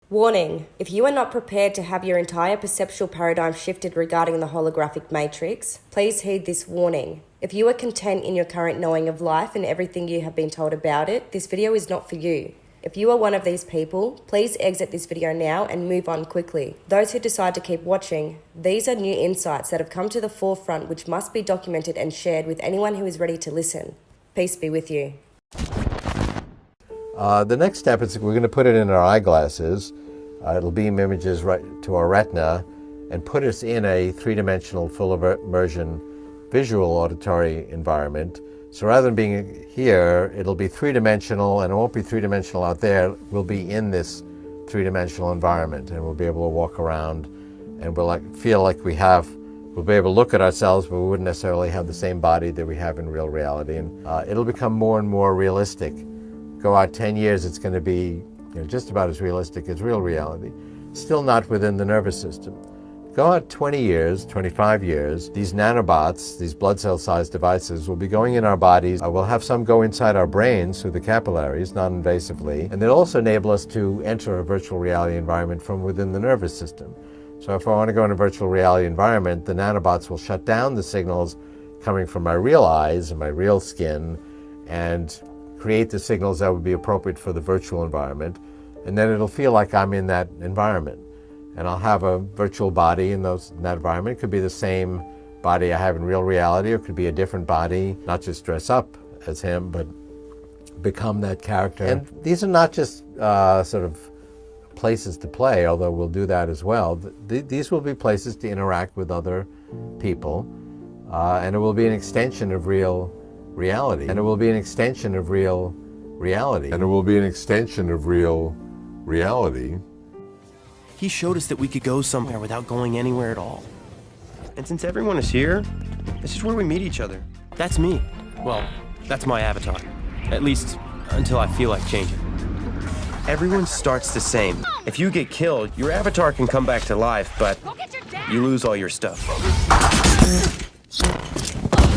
Warning, if you are not prepared to have your entire perceptual paradigm shifted regarding the holographic matrix, please heed this warning. If you are content in your current knowing of life and everything you have been told about it, this video is not for you. If you are one of these people, please exit this video now and move on quickly. Those who decide to keep watching, these are new insights that have come to the forefront which must be documented and shared with anyone who is ready to listen. Peace be with you. The next step is we're going to put it in our eyeglasses. It'll beam images right to our retina and put us in a three-dimensional full immersion visual auditory environment. So rather than being here, it'll be three-dimensional, and it won't be three-dimensional out there. We'll be in this three-dimensional environment, and we'll be able to walk around, and we'll feel like we'll be able to look at ourselves, but we wouldn't necessarily have the same body that we have in real reality. And it'll become more and more realistic. Go out 10 years, it's going to be just about as realistic as real reality. Still not within the nervous system. Go out 20 years, 25 years, these nanobots, these blood cell-sized devices will be going in our bodies. We'll have some go inside our brains through the capillaries, non-invasively, and they'll also enable us to enter a virtual reality environment from within the nervous system. So if I want to go in a virtual reality environment, the nanobots will shut down the signals coming from my real eyes and my real skin and create the signals that would be appropriate for the virtual environment, and then it'll feel like I'm in that environment. And I'll have a virtual body in that environment. It could be the same body I have in real reality, or it could be a different body, not just dress up as him, but become that character. And these are not just sort of places to play, although we'll do that as well. These will be places to interact with other people, and it will be an extension of real reality. And it will be an extension of real reality. And it will be an extension of real reality. He showed us that we could go somewhere without going anywhere at all. And since everyone is here, this is where we meet each other. That's me. Well, that's my avatar. At least, until I feel like changing. Everyone starts the same. If you get killed, your avatar can come back to life, but you lose all your stuff.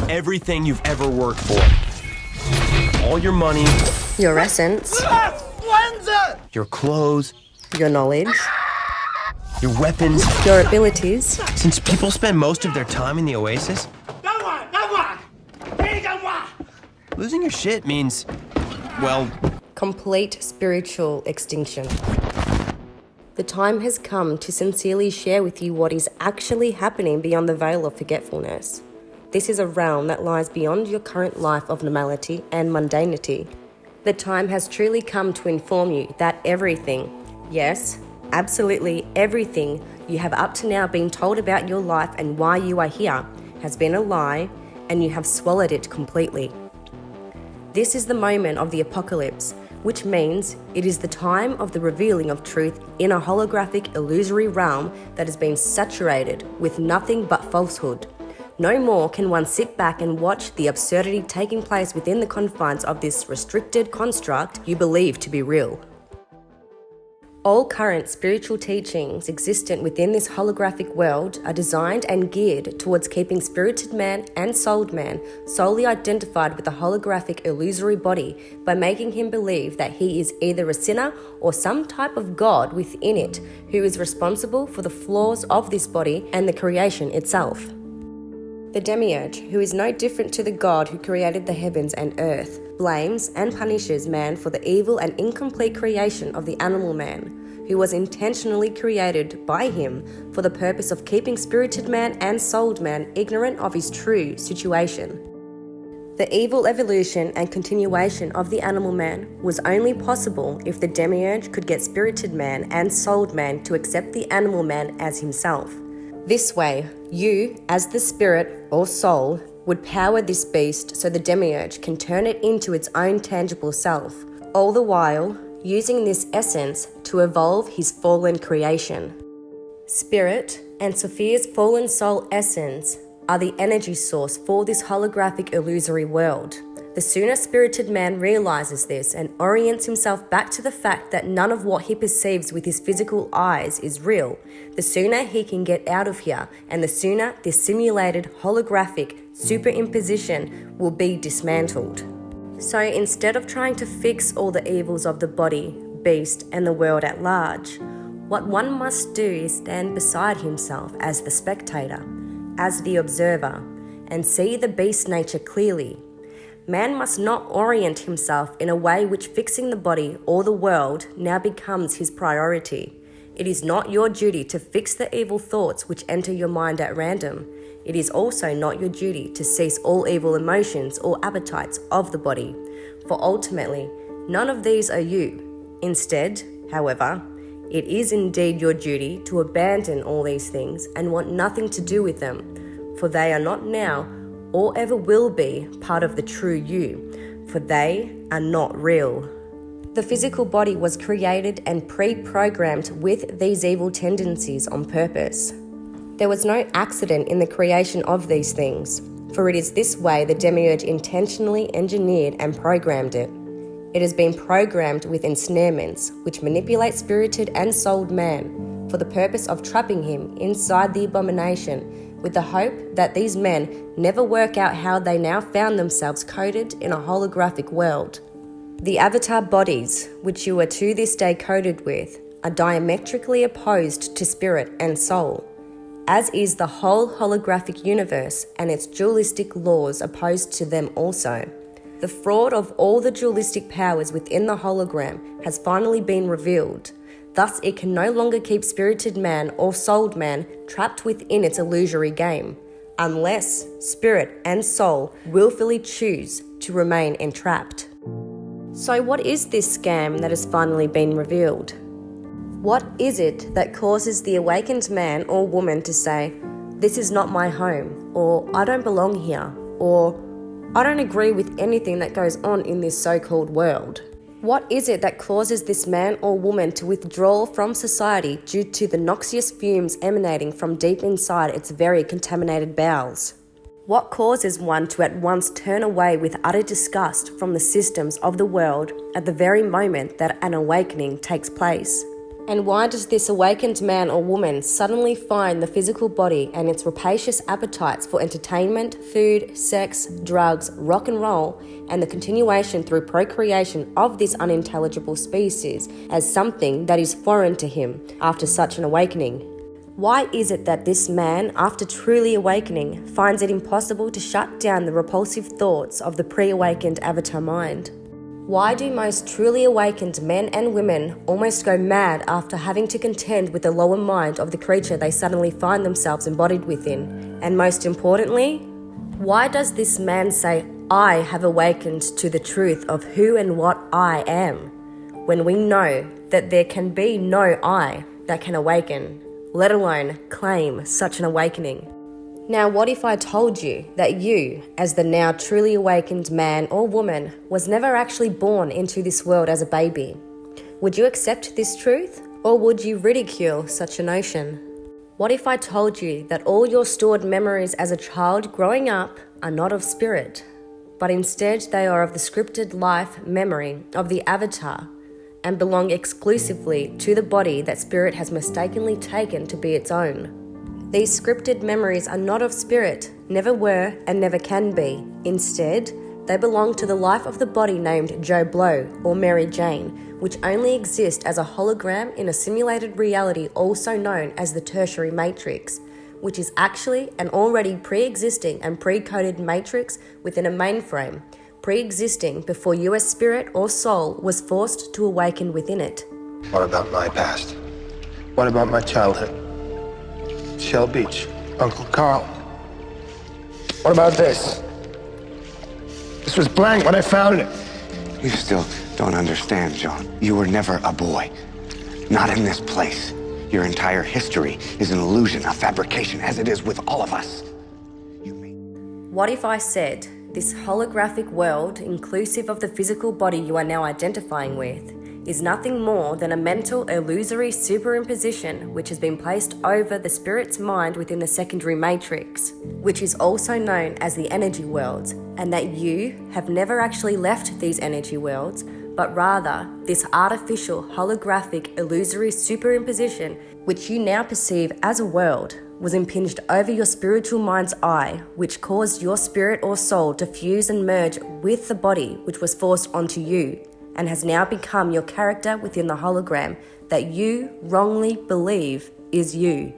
Everything you've ever worked for. All your money. Your essence. Your clothes. Your knowledge. Your weapons. Your abilities. Since people spend most of their time in the Oasis, losing your shit means, well, complete spiritual extinction. The time has come to sincerely share with you what is actually happening beyond the veil of forgetfulness. This is a realm that lies beyond your current life of normality and mundanity. The time has truly come to inform you that everything, yes, absolutely everything you have up to now been told about your life and why you are here has been a lie, and you have swallowed it completely. This is the moment of the apocalypse, which means it is the time of the revealing of truth in a holographic illusory realm that has been saturated with nothing but falsehood. No more can one sit back and watch the absurdity taking place within the confines of this restricted construct you believe to be real. All current spiritual teachings existent within this holographic world are designed and geared towards keeping spirited man and souled man solely identified with the holographic illusory body by making him believe that he is either a sinner or some type of god within it who is responsible for the flaws of this body and the creation itself. The demiurge, who is no different to the God who created the heavens and earth, blames and punishes man for the evil and incomplete creation of the animal man, who was intentionally created by him for the purpose of keeping spirited man and souled man ignorant of his true situation. The evil evolution and continuation of the animal man was only possible if the demiurge could get spirited man and souled man to accept the animal man as himself. This way, you, as the spirit or soul, would power this beast so the demiurge can turn it into its own tangible self, all the while using this essence to evolve his fallen creation. Spirit and Sophia's fallen soul essence are the energy source for this holographic illusory world. The sooner spirited man realizes this and orients himself back to the fact that none of what he perceives with his physical eyes is real, the sooner he can get out of here, and the sooner this simulated holographic superimposition will be dismantled. So instead of trying to fix all the evils of the body, beast, and the world at large, What one must do is stand beside himself as the spectator, as the observer, and see the beast nature clearly. Man must not orient himself in a way which fixing the body or the world now becomes his priority. It is not your duty to fix the evil thoughts which enter your mind at random. It is also not your duty to cease all evil emotions or appetites of the body, for ultimately, none of these are you. Instead, however, it is indeed your duty to abandon all these things and want nothing to do with them, for they are not now or ever will be part of the true you, for they are not real. The physical body was created and pre-programmed with these evil tendencies on purpose. There was no accident in the creation of these things, for it is this way the demiurge intentionally engineered and programmed it. It has been programmed with ensnarements, which manipulate spirited and souled man, for the purpose of trapping him inside the abomination, with the hope that these men never work out how they now found themselves coded in a holographic world. The avatar bodies, which you are to this day coded with, are diametrically opposed to spirit and soul, as is the whole holographic universe and its dualistic laws opposed to them also. The fraud of all the dualistic powers within the hologram has finally been revealed. Thus, it can no longer keep spirited man or souled man trapped within its illusory game, unless spirit and soul willfully choose to remain entrapped. So what is this scam that has finally been revealed? What is it that causes the awakened man or woman to say, "This is not my home," or "I don't belong here," or "I don't agree with anything that goes on in this so-called world"? What is it that causes this man or woman to withdraw from society due to the noxious fumes emanating from deep inside its very contaminated bowels? What causes one to at once turn away with utter disgust from the systems of the world at the very moment that an awakening takes place? And why does this awakened man or woman suddenly find the physical body and its rapacious appetites for entertainment, food, sex, drugs, rock and roll, and the continuation through procreation of this unintelligible species as something that is foreign to him after such an awakening? Why is it that this man, after truly awakening, finds it impossible to shut down the repulsive thoughts of the pre-awakened avatar mind? Why do most truly awakened men and women almost go mad after having to contend with the lower mind of the creature they suddenly find themselves embodied within? And most importantly, why does this man say, "I have awakened to the truth of who and what I am," when we know that there can be no I that can awaken, let alone claim such an awakening? Now, what if I told you that you, as the now truly awakened man or woman, was never actually born into this world as a baby? Would you accept this truth, or would you ridicule such a notion? What if I told you that all your stored memories as a child growing up are not of spirit, but instead they are of the scripted life memory of the avatar, and belong exclusively to the body that spirit has mistakenly taken to be its own? These scripted memories are not of spirit, never were and never can be. Instead, they belong to the life of the body named Joe Blow or Mary Jane, which only exist as a hologram in a simulated reality also known as the tertiary matrix, which is actually an already pre-existing and pre-coded matrix within a mainframe, pre-existing before you as spirit or soul was forced to awaken within it. What about my past? What about my childhood? Shell Beach, Uncle Carl. What about this? This was blank when I found it. You still don't understand, John. You were never a boy. Not in this place. Your entire history is an illusion, a fabrication, as it is with all of us. What if I said, this holographic world, inclusive of the physical body you are now identifying with, is nothing more than a mental illusory superimposition which has been placed over the spirit's mind within the secondary matrix, which is also known as the energy worlds, and that you have never actually left these energy worlds, but rather this artificial holographic illusory superimposition which you now perceive as a world was impinged over your spiritual mind's eye, which caused your spirit or soul to fuse and merge with the body which was forced onto you. and has now become your character within the hologram that you wrongly believe is you.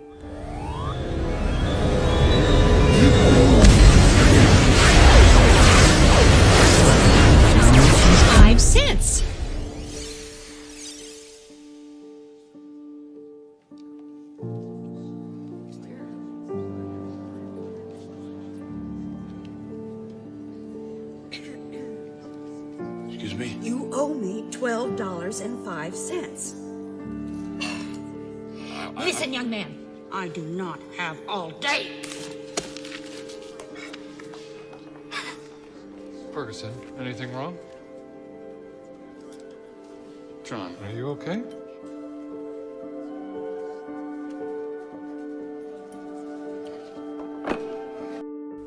$0.05. Excuse me? You owe me $12.05. Listen, young man, I do not have all day. Ferguson, anything wrong? John, are you okay?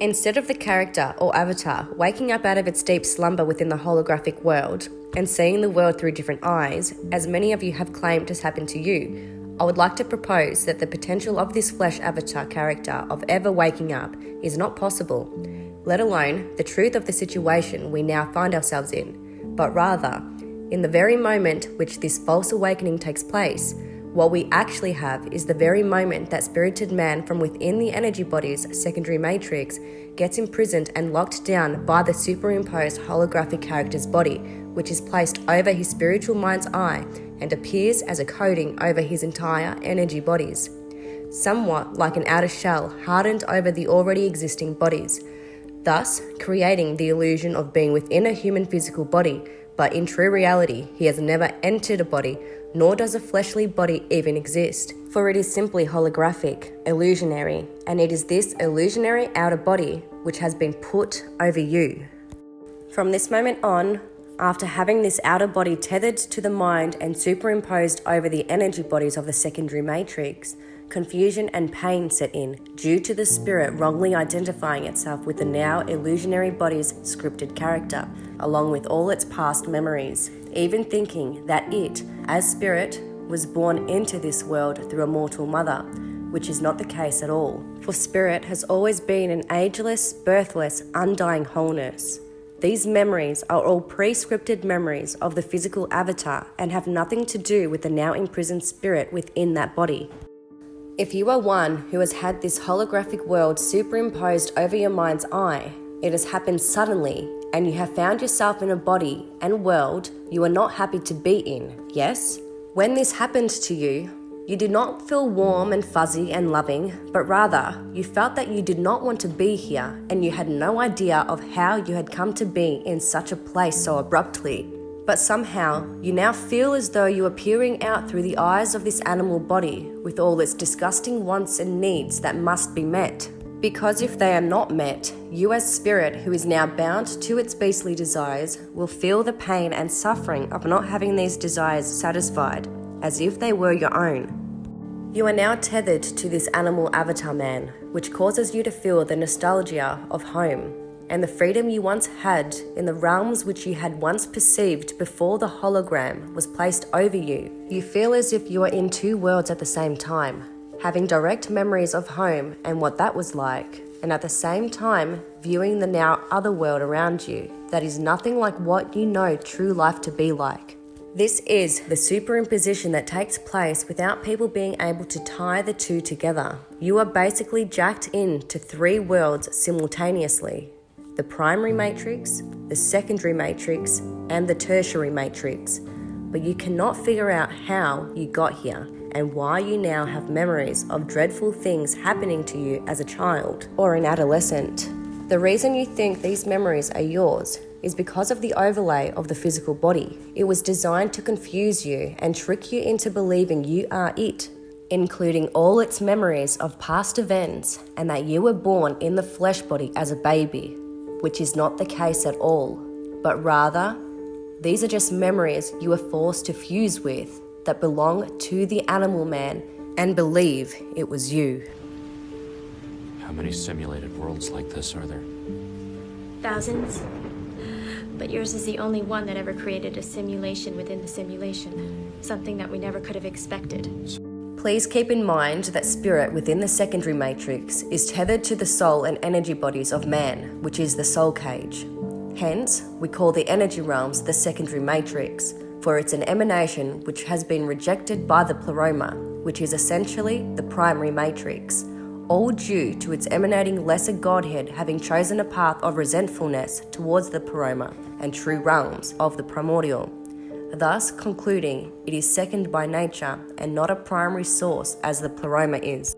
Instead of the character or avatar waking up out of its deep slumber within the holographic world and seeing the world through different eyes, as many of you have claimed has happened to you, I would like to propose that the potential of this flesh avatar character of ever waking up is not possible, let alone the truth of the situation we now find ourselves in, but rather, in the very moment which this false awakening takes place, what we actually have is the very moment that spirited man from within the energy body's secondary matrix gets imprisoned and locked down by the superimposed holographic character's body, which is placed over his spiritual mind's eye and appears as a coating over his entire energy bodies, somewhat like an outer shell hardened over the already existing bodies, thus creating the illusion of being within a human physical body, but in true reality he has never entered a body, nor does a fleshly body even exist, for it is simply holographic, illusionary, and it is this illusionary outer body which has been put over you. From this moment on, after having this outer body tethered to the mind and superimposed over the energy bodies of the secondary matrix, confusion and pain set in due to the spirit wrongly identifying itself with the now illusionary body's scripted character, along with all its past memories, even thinking that it, as spirit, was born into this world through a mortal mother, which is not the case at all, for spirit has always been an ageless, birthless, undying wholeness. These memories are all pre-scripted memories of the physical avatar and have nothing to do with the now imprisoned spirit within that body. If you are one who has had this holographic world superimposed over your mind's eye, it has happened suddenly and you have found yourself in a body and world you are not happy to be in, yes? When this happened to you, you did not feel warm and fuzzy and loving, but rather you felt that you did not want to be here and you had no idea of how you had come to be in such a place so abruptly. But somehow, you now feel as though you are peering out through the eyes of this animal body with all its disgusting wants and needs that must be met. Because if they are not met, you as spirit who is now bound to its beastly desires will feel the pain and suffering of not having these desires satisfied, as if they were your own. You are now tethered to this animal avatar man, which causes you to feel the nostalgia of home and the freedom you once had in the realms which you had once perceived before the hologram was placed over you. You feel as if you are in two worlds at the same time, having direct memories of home and what that was like, and at the same time viewing the now other world around you that is nothing like what you know true life to be like. This is the superimposition that takes place without people being able to tie the two together. You are basically jacked into three worlds simultaneously: the primary matrix, the secondary matrix, and the tertiary matrix. But you cannot figure out how you got here and why you now have memories of dreadful things happening to you as a child or an adolescent. The reason you think these memories are yours is because of the overlay of the physical body. It was designed to confuse you and trick you into believing you are it, including all its memories of past events and that you were born in the flesh body as a baby, which is not the case at all, but rather, these are just memories you were forced to fuse with that belong to the animal man and believe it was you. How many simulated worlds like this are there? Thousands. But yours is the only one that ever created a simulation within the simulation. Something that we never could have expected. Please keep in mind that spirit within the secondary matrix is tethered to the soul and energy bodies of man, which is the soul cage. Hence, we call the energy realms the secondary matrix, for it's an emanation which has been rejected by the pleroma, which is essentially the primary matrix, all due to its emanating lesser godhead having chosen a path of resentfulness towards the pleroma and true realms of the primordial, thus concluding it is second by nature and not a primary source as the pleroma is.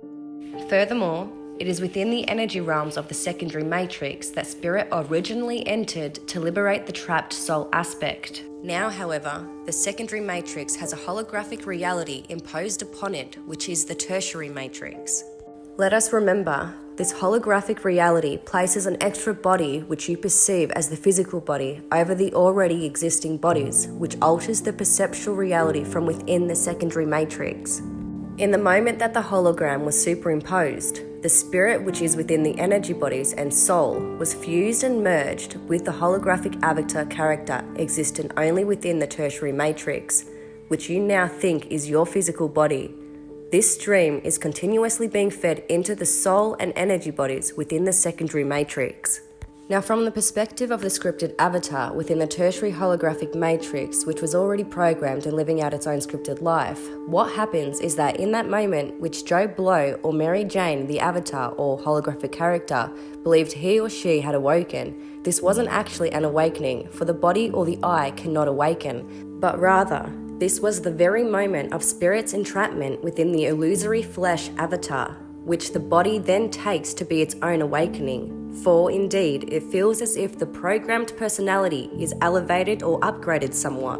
Furthermore, it is within the energy realms of the secondary matrix that spirit originally entered to liberate the trapped soul aspect. Now, however, the secondary matrix has a holographic reality imposed upon it, which is the tertiary matrix. Let us remember, this holographic reality places an extra body which you perceive as the physical body over the already existing bodies, which alters the perceptual reality from within the secondary matrix. In the moment that the hologram was superimposed, the spirit which is within the energy bodies and soul was fused and merged with the holographic avatar character existent only within the tertiary matrix, which you now think is your physical body. This stream is continuously being fed into the soul and energy bodies within the secondary matrix. Now, from the perspective of the scripted avatar within the tertiary holographic matrix, which was already programmed and living out its own scripted life, what happens is that in that moment which Joe Blow or Mary Jane, the avatar or holographic character, believed he or she had awoken, this wasn't actually an awakening, for the body or the eye cannot awaken, but rather, this was the very moment of spirit's entrapment within the illusory flesh avatar, which the body then takes to be its own awakening. For indeed, it feels as if the programmed personality is elevated or upgraded somewhat.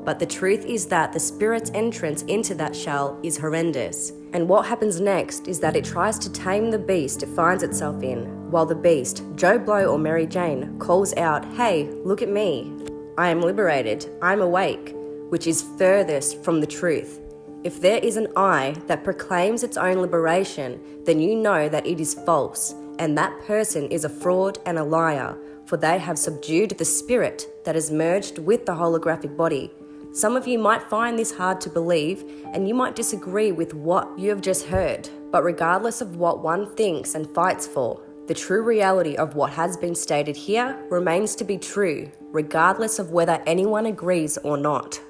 But the truth is that the spirit's entrance into that shell is horrendous. And what happens next is that it tries to tame the beast it finds itself in, while the beast, Joe Blow or Mary Jane, calls out, "Hey, look at me. I am liberated. I'm awake," which is furthest from the truth. If there is an I that proclaims its own liberation, then you know that it is false, and that person is a fraud and a liar, for they have subdued the spirit that is merged with the holographic body. Some of you might find this hard to believe, and you might disagree with what you have just heard, but regardless of what one thinks and fights for, the true reality of what has been stated here remains to be true, regardless of whether anyone agrees or not.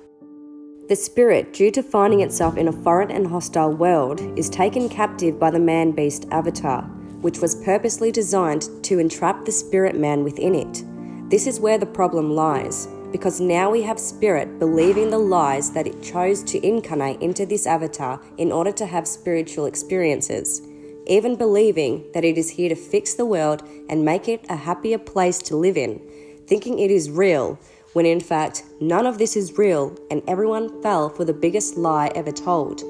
The spirit, due to finding itself in a foreign and hostile world, is taken captive by the man-beast avatar, which was purposely designed to entrap the spirit man within it. This is where the problem lies, because now we have spirit believing the lies that it chose to incarnate into this avatar in order to have spiritual experiences, even believing that it is here to fix the world and make it a happier place to live in, thinking it is real, when in fact none of this is real and everyone fell for the biggest lie ever told.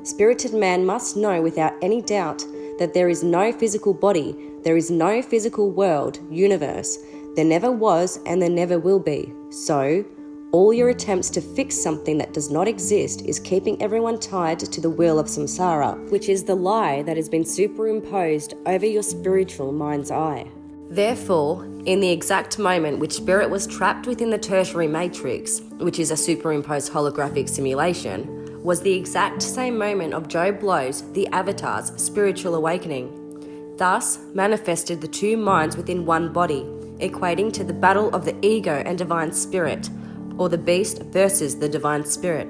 Spirited man must know without any doubt that there is no physical body, there is no physical world, universe. There never was and there never will be. So, all your attempts to fix something that does not exist is keeping everyone tied to the wheel of samsara, which is the lie that has been superimposed over your spiritual mind's eye. Therefore, in the exact moment which spirit was trapped within the tertiary matrix, which is a superimposed holographic simulation, was the exact same moment of Joe Blow's, the avatar's, spiritual awakening. Thus manifested the two minds within one body, equating to the battle of the ego and divine spirit, or the beast versus the divine spirit.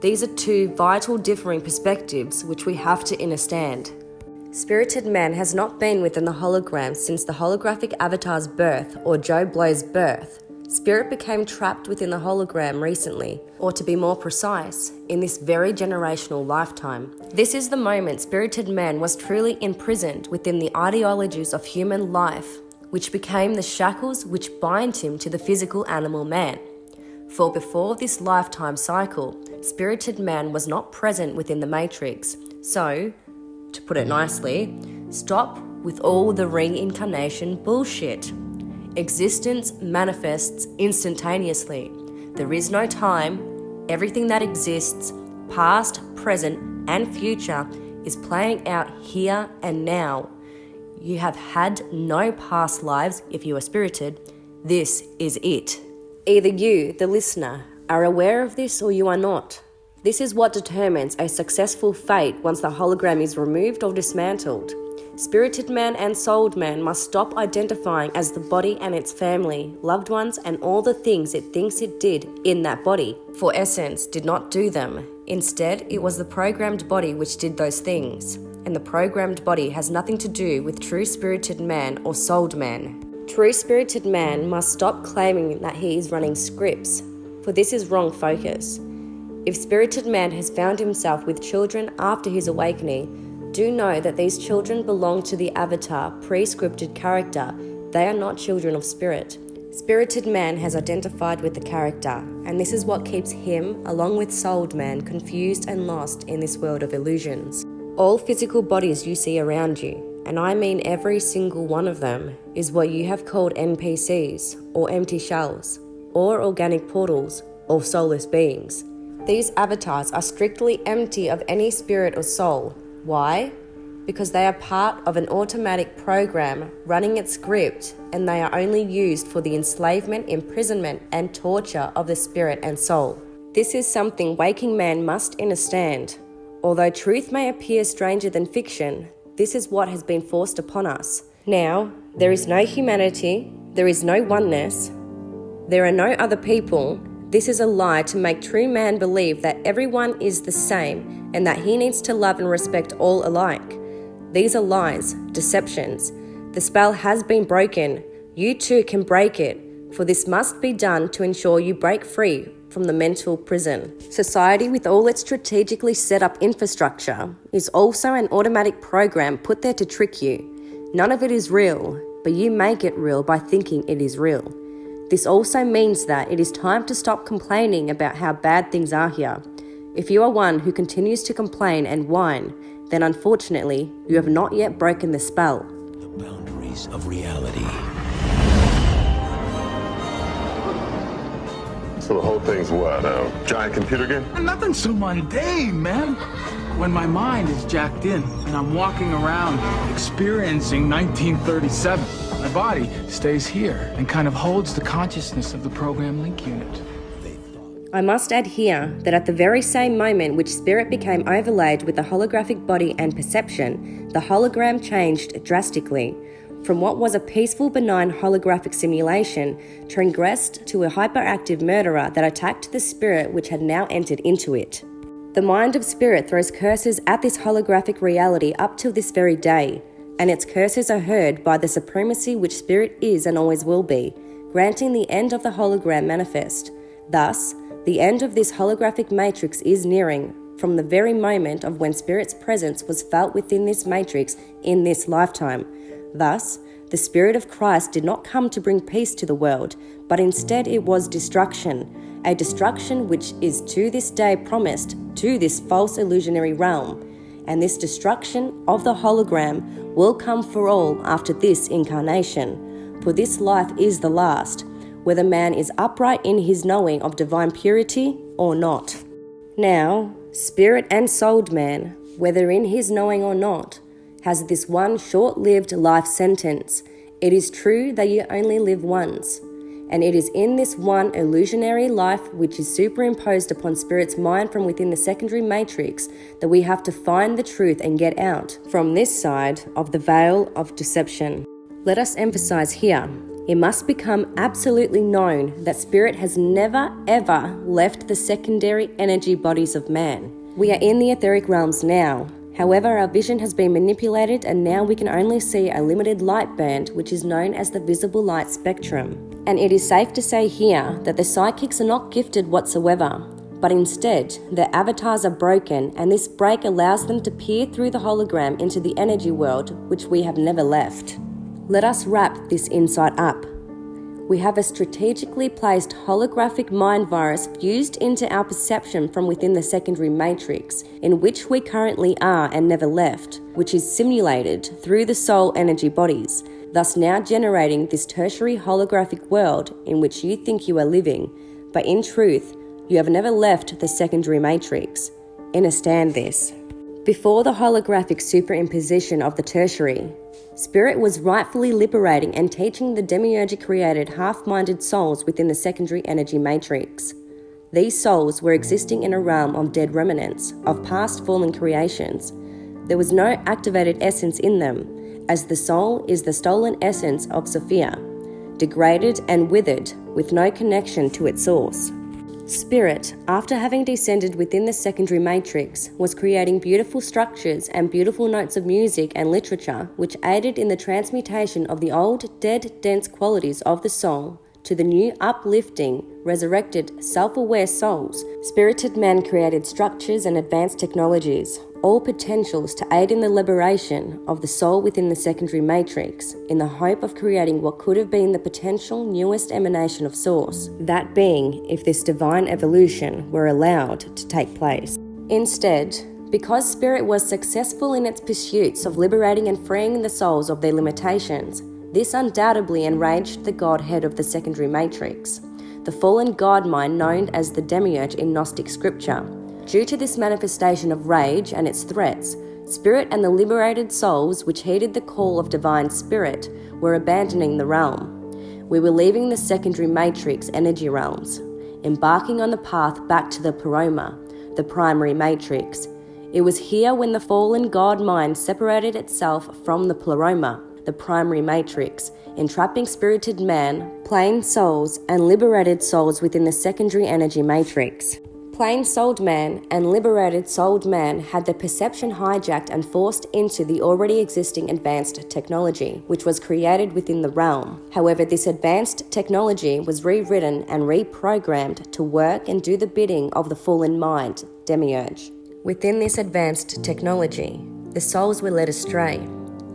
These are two vital differing perspectives which we have to understand. Spirited man has not been within the hologram since the holographic avatar's birth, or Joe Blow's birth. Spirit became trapped within the hologram recently, or to be more precise, in this very generational lifetime. This is the moment spirited man was truly imprisoned within the ideologies of human life, which became the shackles which bind him to the physical animal man. For before this lifetime cycle, spirited man was not present within the matrix, so, to put it nicely, stop with all the reincarnation bullshit. Existence manifests instantaneously. There is no time. Everything that exists, past, present, and future, is playing out here and now. You have had no past lives if you are spirited. This is it. Either you, the listener, are aware of this or you are not. This is what determines a successful fate once the hologram is removed or dismantled. Spirited man and souled man must stop identifying as the body and its family, loved ones, and all the things it thinks it did in that body, for essence did not do them. Instead, it was the programmed body which did those things, and the programmed body has nothing to do with true spirited man or souled man. True spirited man must stop claiming that he is running scripts, for this is wrong focus. If spirited man has found himself with children after his awakening, do know that these children belong to the avatar, pre-scripted character. They are not children of spirit. Spirited man has identified with the character, and this is what keeps him, along with souled man, confused and lost in this world of illusions. All physical bodies you see around you, and I mean every single one of them, is what you have called NPCs, or empty shells, or organic portals, or soulless beings. These avatars are strictly empty of any spirit or soul. Why? Because they are part of an automatic program running its script, and they are only used for the enslavement, imprisonment, and torture of the spirit and soul. This is something waking man must understand. Although truth may appear stranger than fiction, this is what has been forced upon us. Now, there is no humanity, there is no oneness, there are no other people. This is a lie to make true man believe that everyone is the same and that he needs to love and respect all alike. These are lies, deceptions. The spell has been broken. You too can break it, for this must be done to ensure you break free from the mental prison. Society, with all its strategically set up infrastructure, is also an automatic program put there to trick you. None of it is real, but you make it real by thinking it is real. This also means that it is time to stop complaining about how bad things are here. If you are one who continues to complain and whine, then unfortunately, you have not yet broken the spell. The boundaries of reality. So the whole thing's what, a giant computer game? Nothing so mundane, man. When my mind is jacked in and I'm walking around experiencing 1937, my body stays here and kind of holds the consciousness of the program link unit. I must add here that at the very same moment which spirit became overlaid with the holographic body and perception, the hologram changed drastically. From what was a peaceful, benign holographic simulation, transgressed to a hyperactive murderer that attacked the spirit which had now entered into it. The mind of spirit throws curses at this holographic reality up till this very day, and its curses are heard by the supremacy which spirit is and always will be, granting the end of the hologram manifest. Thus, the end of this holographic matrix is nearing, from the very moment of when spirit's presence was felt within this matrix in this lifetime. Thus, the Spirit of Christ did not come to bring peace to the world, but instead it was destruction, a destruction which is to this day promised to this false illusionary realm. And this destruction of the hologram will come for all after this incarnation, for this life is the last, whether man is upright in his knowing of divine purity or not. Now, spirit and souled man, whether in his knowing or not, has this one short-lived life sentence. It is true that you only live once, and it is in this one illusionary life which is superimposed upon spirit's mind from within the secondary matrix that we have to find the truth and get out from this side of the veil of deception. Let us emphasize here, it must become absolutely known that spirit has never ever left the secondary energy bodies of man. We are in the etheric realms now. However, our vision has been manipulated and now we can only see a limited light band which is known as the visible light spectrum. And it is safe to say here that the psychics are not gifted whatsoever, but instead their avatars are broken, and this break allows them to peer through the hologram into the energy world which we have never left. Let us wrap this insight up. We have a strategically placed holographic mind virus fused into our perception from within the secondary matrix, in which we currently are and never left, which is simulated through the soul energy bodies, thus now generating this tertiary holographic world in which you think you are living, but in truth, you have never left the secondary matrix. Understand this. Before the holographic superimposition of the tertiary, spirit was rightfully liberating and teaching the demiurgic created half-minded souls within the secondary energy matrix. These souls were existing in a realm of dead remnants, of past fallen creations. There was no activated essence in them, as the soul is the stolen essence of Sophia, degraded and withered with no connection to its source. Spirit, after having descended within the secondary matrix, was creating beautiful structures and beautiful notes of music and literature which aided in the transmutation of the old, dead, dense qualities of the soul to the new, uplifting, resurrected, self-aware souls. Spirited man created structures and advanced technologies, all potentials to aid in the liberation of the soul within the secondary matrix, in the hope of creating what could have been the potential newest emanation of Source, that being if this divine evolution were allowed to take place. Instead, because Spirit was successful in its pursuits of liberating and freeing the souls of their limitations, this undoubtedly enraged the Godhead of the secondary matrix, the fallen God mind known as the Demiurge in Gnostic scripture. Due to this manifestation of rage and its threats, Spirit and the liberated souls which heeded the call of divine Spirit were abandoning the realm. We were leaving the secondary matrix energy realms, embarking on the path back to the pleroma, the primary matrix. It was here when the fallen God mind separated itself from the pleroma, the primary matrix, entrapping spirited man, plane souls, and liberated souls within the secondary energy matrix. Plain-souled man and liberated souled man had their perception hijacked and forced into the already existing advanced technology, which was created within the realm. However, this advanced technology was rewritten and reprogrammed to work and do the bidding of the fallen mind, Demiurge. Within this advanced technology, the souls were led astray.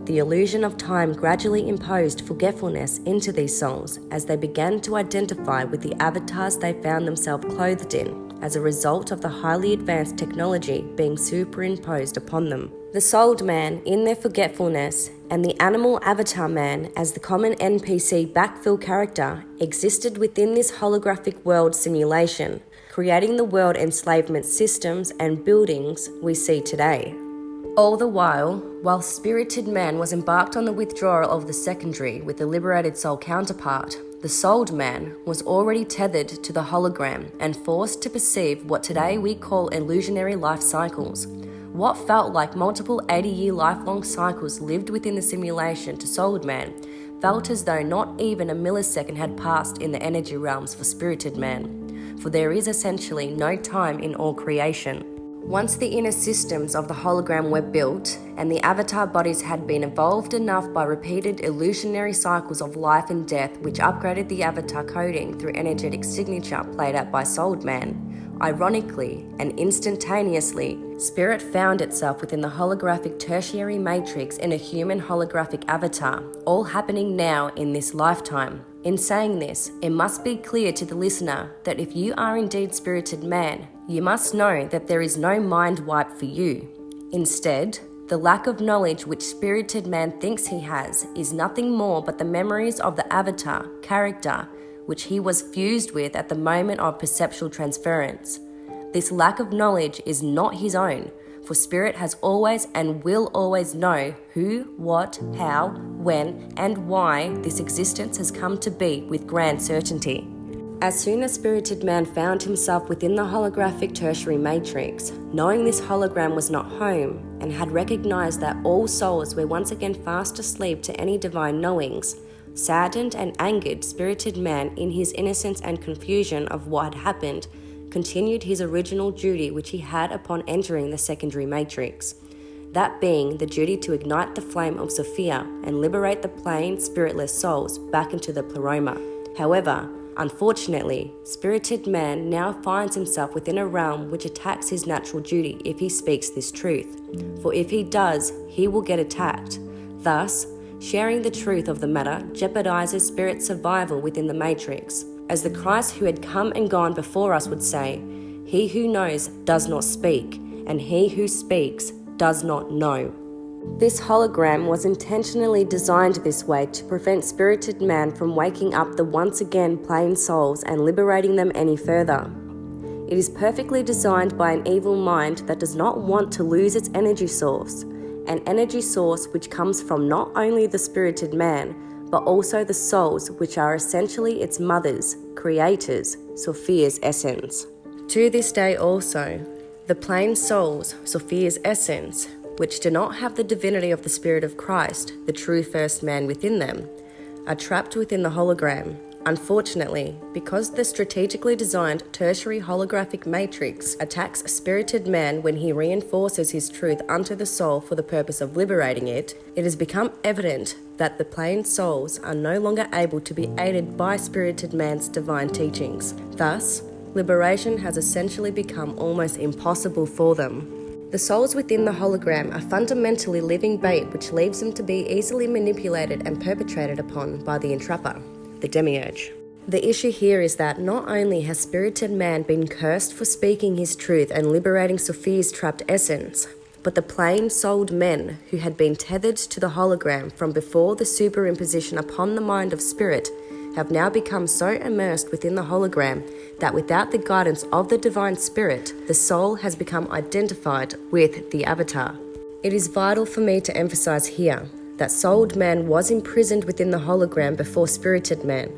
The illusion of time gradually imposed forgetfulness into these souls as they began to identify with the avatars they found themselves clothed in, as a result of the highly advanced technology being superimposed upon them. The souled man in their forgetfulness and the animal avatar man as the common NPC backfill character existed within this holographic world simulation, creating the world enslavement systems and buildings we see today. All the while spirited man was embarked on the withdrawal of the secondary with the liberated soul counterpart, the souled man was already tethered to the hologram and forced to perceive what today we call illusionary life cycles. What felt like multiple 80-year lifelong cycles lived within the simulation to souled man felt as though not even a millisecond had passed in the energy realms for spirited man, for there is essentially no time in all creation. Once the inner systems of the hologram were built and the avatar bodies had been evolved enough by repeated illusionary cycles of life and death which upgraded the avatar coding through energetic signature played out by souled man, ironically and instantaneously, spirit found itself within the holographic tertiary matrix in a human holographic avatar, all happening now in this lifetime. In saying this, it must be clear to the listener that if you are indeed spirited man, you must know that there is no mind wipe for you. Instead, the lack of knowledge which spirited man thinks he has is nothing more but the memories of the avatar, character, which he was fused with at the moment of perceptual transference. This lack of knowledge is not his own, for spirit has always and will always know who, what, how, when, and why this existence has come to be with grand certainty. As soon as spirited man found himself within the holographic tertiary matrix, knowing this hologram was not home, and had recognized that all souls were once again fast asleep to any divine knowings, saddened and angered spirited man in his innocence and confusion of what had happened, continued his original duty which he had upon entering the secondary matrix, that being the duty to ignite the flame of Sophia and liberate the plain, spiritless souls back into the pleroma. However, unfortunately, spirited man now finds himself within a realm which attacks his natural duty if he speaks this truth, for if he does, he will get attacked. Thus, sharing the truth of the matter jeopardizes spirit's survival within the matrix. As the Christ who had come and gone before us would say, he who knows does not speak, and he who speaks does not know. This hologram was intentionally designed this way to prevent spirited man from waking up the once again plain souls and liberating them any further. It is perfectly designed by an evil mind that does not want to lose its energy source, an energy source which comes from not only the spirited man, but also the souls which are essentially its mothers, creators, Sophia's essence. To this day also, the plain souls, Sophia's essence, which do not have the divinity of the Spirit of Christ, the true first man within them, are trapped within the hologram. Unfortunately, because the strategically designed tertiary holographic matrix attacks a spirited man when he reinforces his truth unto the soul for the purpose of liberating it, it has become evident that the plain souls are no longer able to be aided by spirited man's divine teachings. Thus, liberation has essentially become almost impossible for them. The souls within the hologram are fundamentally living bait which leaves them to be easily manipulated and perpetrated upon by the entrapper, the demiurge. The issue here is that not only has spirited man been cursed for speaking his truth and liberating Sophia's trapped essence, but the plain-souled men who had been tethered to the hologram from before the superimposition upon the mind of spirit have now become so immersed within the hologram that without the guidance of the divine spirit, the soul has become identified with the avatar. It is vital for me to emphasize here that souled man was imprisoned within the hologram before spirited man.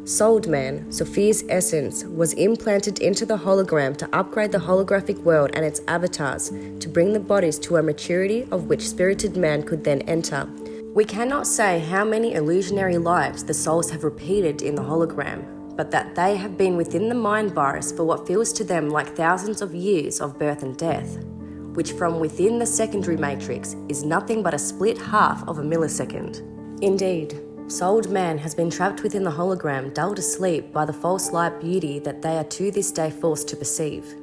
Souled man, Sophia's essence, was implanted into the hologram to upgrade the holographic world and its avatars, to bring the bodies to a maturity of which spirited man could then enter. We cannot say how many illusionary lives the souls have repeated in the hologram, but that they have been within the mind virus for what feels to them like thousands of years of birth and death, which from within the secondary matrix is nothing but a split half of a millisecond. Indeed, souled man has been trapped within the hologram, dulled asleep by the false light beauty that they are to this day forced to perceive.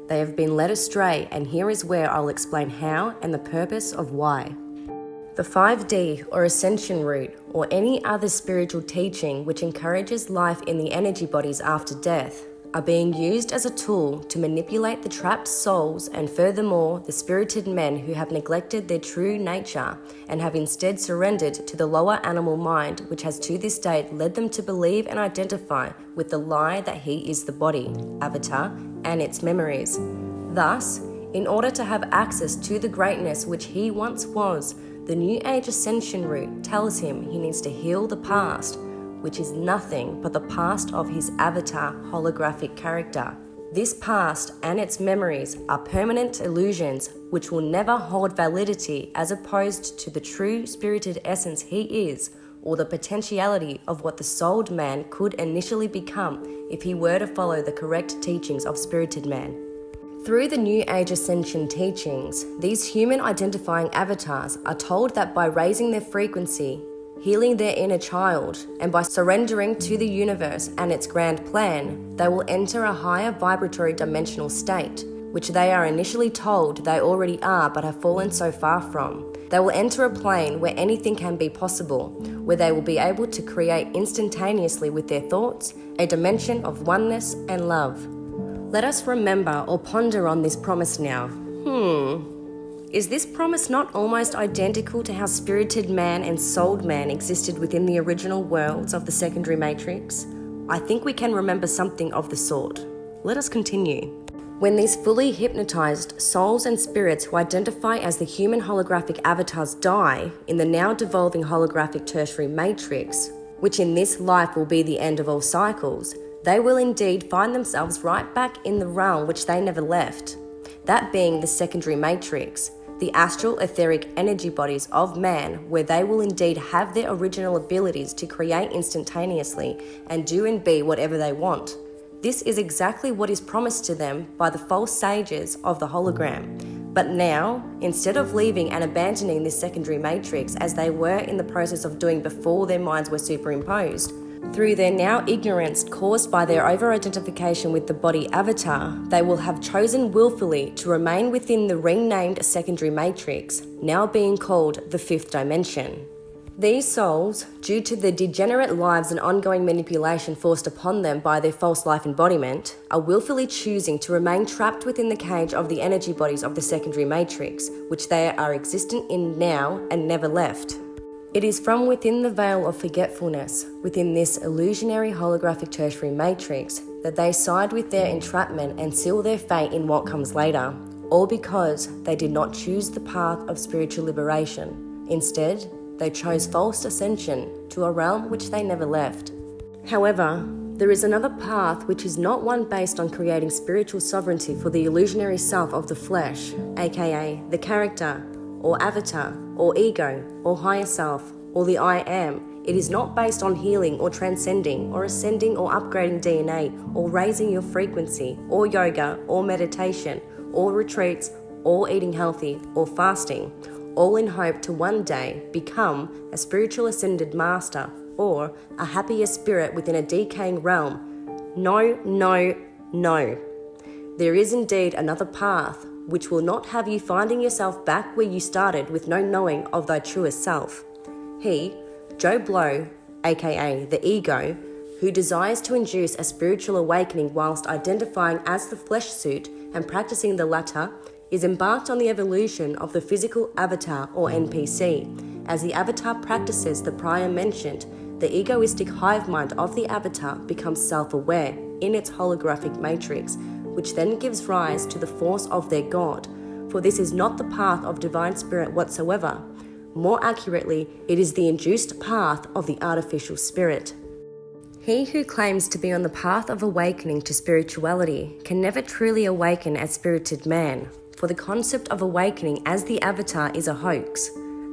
They have been led astray, and here is where I'll explain how and the purpose of why. The 5D or ascension route, or any other spiritual teaching which encourages life in the energy bodies after death, are being used as a tool to manipulate the trapped souls and furthermore the spirited men who have neglected their true nature and have instead surrendered to the lower animal mind, which has to this date led them to believe and identify with the lie that he is the body, avatar, and its memories. Thus, in order to have access to the greatness which he once was, the New Age Ascension route tells him he needs to heal the past, which is nothing but the past of his avatar holographic character. This past and its memories are permanent illusions which will never hold validity as opposed to the true spirited essence he is, or the potentiality of what the souled man could initially become if he were to follow the correct teachings of spirited man. Through the New Age Ascension teachings, these human identifying avatars are told that by raising their frequency, healing their inner child, and by surrendering to the universe and its grand plan, they will enter a higher vibratory dimensional state, which they are initially told they already are but have fallen so far from. They will enter a plane where anything can be possible, where they will be able to create instantaneously with their thoughts a dimension of oneness and love. Let us remember or ponder on this promise now. Is this promise not almost identical to how spirited man and souled man existed within the original worlds of the secondary matrix? I think we can remember something of the sort. Let us continue. When these fully hypnotized souls and spirits who identify as the human holographic avatars die in the now devolving holographic tertiary matrix, which in this life will be the end of all cycles, they will indeed find themselves right back in the realm which they never left, that being the secondary matrix, the astral etheric energy bodies of man, where they will indeed have their original abilities to create instantaneously and do and be whatever they want. This is exactly what is promised to them by the false sages of the hologram. But now, instead of leaving and abandoning this secondary matrix as they were in the process of doing before their minds were superimposed, through their now ignorance caused by their over-identification with the body avatar, they will have chosen willfully to remain within the renamed secondary matrix, now being called the fifth dimension. These souls, due to the degenerate lives and ongoing manipulation forced upon them by their false life embodiment, are willfully choosing to remain trapped within the cage of the energy bodies of the secondary matrix, which they are existent in now and never left. It is from within the veil of forgetfulness, within this illusionary holographic tertiary matrix, that they side with their entrapment and seal their fate in what comes later, all because they did not choose the path of spiritual liberation. Instead, they chose false ascension to a realm which they never left. However, There is another path which is not one based on creating spiritual sovereignty for the illusionary self of the flesh, aka the character, or avatar, or ego, or higher self, or the I am. It is not based on healing or transcending or ascending or upgrading DNA or raising your frequency or yoga or meditation or retreats or eating healthy or fasting, all in hope to one day become a spiritual ascended master or a happier spirit within a decaying realm. No, no, no. There is indeed another path which will not have you finding yourself back where you started with no knowing of thy truest self. He, Joe Blow, aka the ego, who desires to induce a spiritual awakening whilst identifying as the flesh suit and practicing the latter, is embarked on the evolution of the physical avatar or NPC. As the avatar practices the prior mentioned, the egoistic hive mind of the avatar becomes self-aware in its holographic matrix, which then gives rise to the force of their God, for this is not the path of divine spirit whatsoever. More accurately, it is the induced path of the artificial spirit. He who claims to be on the path of awakening to spirituality can never truly awaken as spirited man, for the concept of awakening as the avatar is a hoax.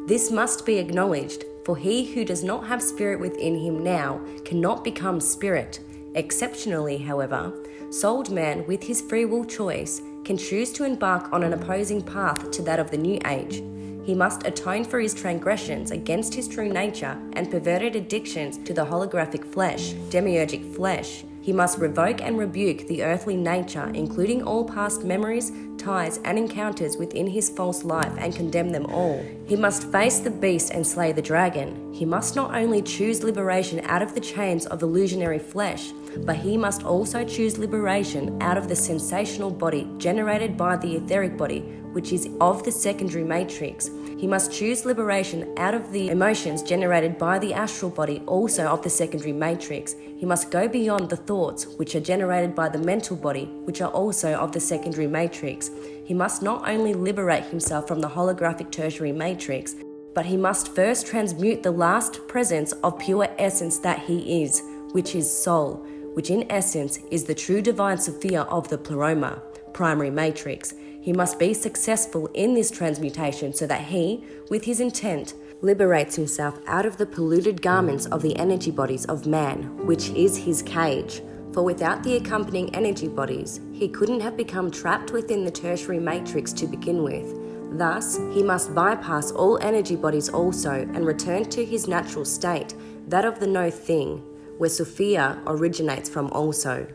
This must be acknowledged, for he who does not have spirit within him now cannot become spirit. Exceptionally, however, souled man with his free will choice can choose to embark on an opposing path to that of the new age. He must atone for his transgressions against his true nature and perverted addictions to the holographic flesh, demiurgic flesh. He must revoke and rebuke the earthly nature, including all past memories, ties, and encounters within his false life, and condemn them all. He must face the beast and slay the dragon. He must not only choose liberation out of the chains of illusionary flesh, but he must also choose liberation out of the sensational body generated by the etheric body, which is of the secondary matrix. He must choose liberation out of the emotions generated by the astral body, also of the secondary matrix. He must go beyond the thoughts, which are generated by the mental body, which are also of the secondary matrix. He must not only liberate himself from the holographic tertiary matrix, but he must first transmute the last presence of pure essence that he is, which is soul, which in essence is the true divine Sophia of the pleroma, primary matrix. He must be successful in this transmutation so that he, with his intent, liberates himself out of the polluted garments of the energy bodies of man, which is his cage. For without the accompanying energy bodies, he couldn't have become trapped within the tertiary matrix to begin with. Thus, he must bypass all energy bodies also and return to his natural state, that of the no thing, where Sophia originates from also.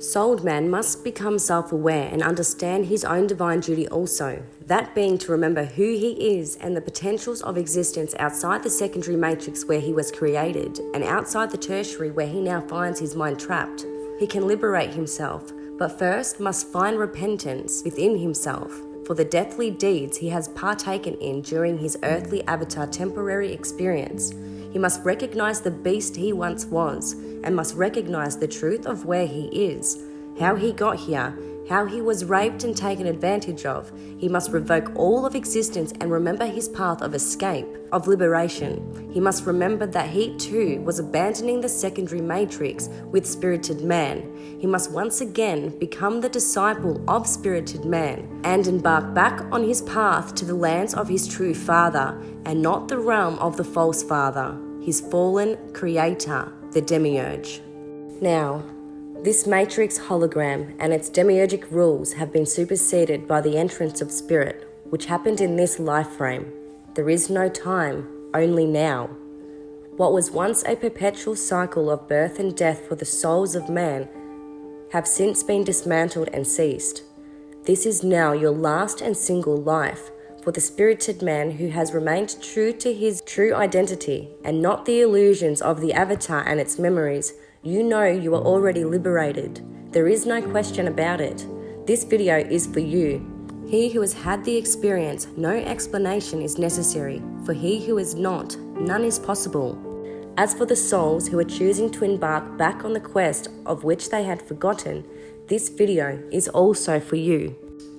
Souled man must become self-aware and understand his own divine duty also, that being to remember who he is and the potentials of existence outside the secondary matrix where he was created, and outside the tertiary where he now finds his mind trapped. He can liberate himself, but first must find repentance within himself for the deathly deeds he has partaken in during his earthly avatar temporary experience. He must recognize the beast he once was, and must recognize the truth of where he is, how he got here, how he was raped and taken advantage of. He must revoke all of existence and remember his path of escape, of liberation. He must remember that he too was abandoning the secondary matrix with spirited man. He must once again become the disciple of spirited man and embark back on his path to the lands of his true father and not the realm of the false father, his fallen creator, the demiurge. Now, this matrix hologram and its demiurgic rules have been superseded by the entrance of spirit, which happened in this life frame. There is no time, only now. What was once a perpetual cycle of birth and death for the souls of man have since been dismantled and ceased. This is now your last and single life for the spirited man who has remained true to his true identity and not the illusions of the avatar and its memories. You know you are already liberated. There is no question about it. This video is for you. He who has had the experience, no explanation is necessary. For he who is not, none is possible. As for the souls who are choosing to embark back on the quest of which they had forgotten, this video is also for you.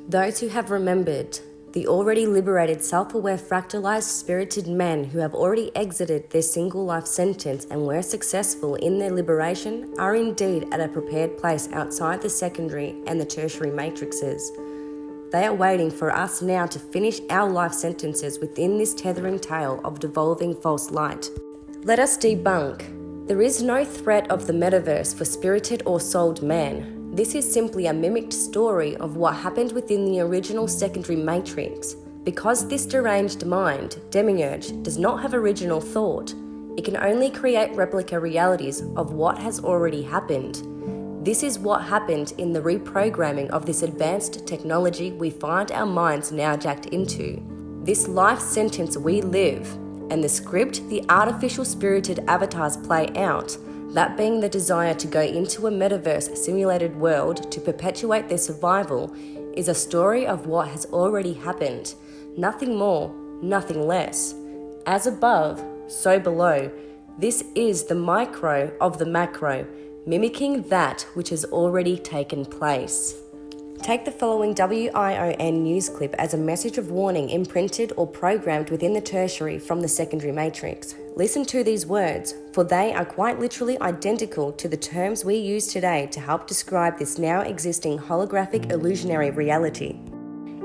Those who have remembered, The already liberated, self-aware, fractalized, spirited men who have already exited their single life sentence and were successful in their liberation are indeed at a prepared place outside the secondary and the tertiary matrices. They are waiting for us now to finish our life sentences within this tethering tale of devolving false light. Let us debunk. There is no threat of the metaverse for spirited or souled man. This is simply a mimicked story of what happened within the original secondary matrix. Because this deranged mind, demiurge, does not have original thought, it can only create replica realities of what has already happened. This is what happened in the reprogramming of this advanced technology we find our minds now jacked into. This life sentence we live, and the script the artificial spirited avatars play out, that being the desire to go into a metaverse simulated world to perpetuate their survival, is a story of what has already happened. Nothing more, nothing less. As above, so below. This is the micro of the macro, mimicking that which has already taken place. Take the following WION news clip as a message of warning imprinted or programmed within the tertiary from the secondary matrix. Listen to these words, for they are quite literally identical to the terms we use today to help describe this now existing holographic illusionary reality.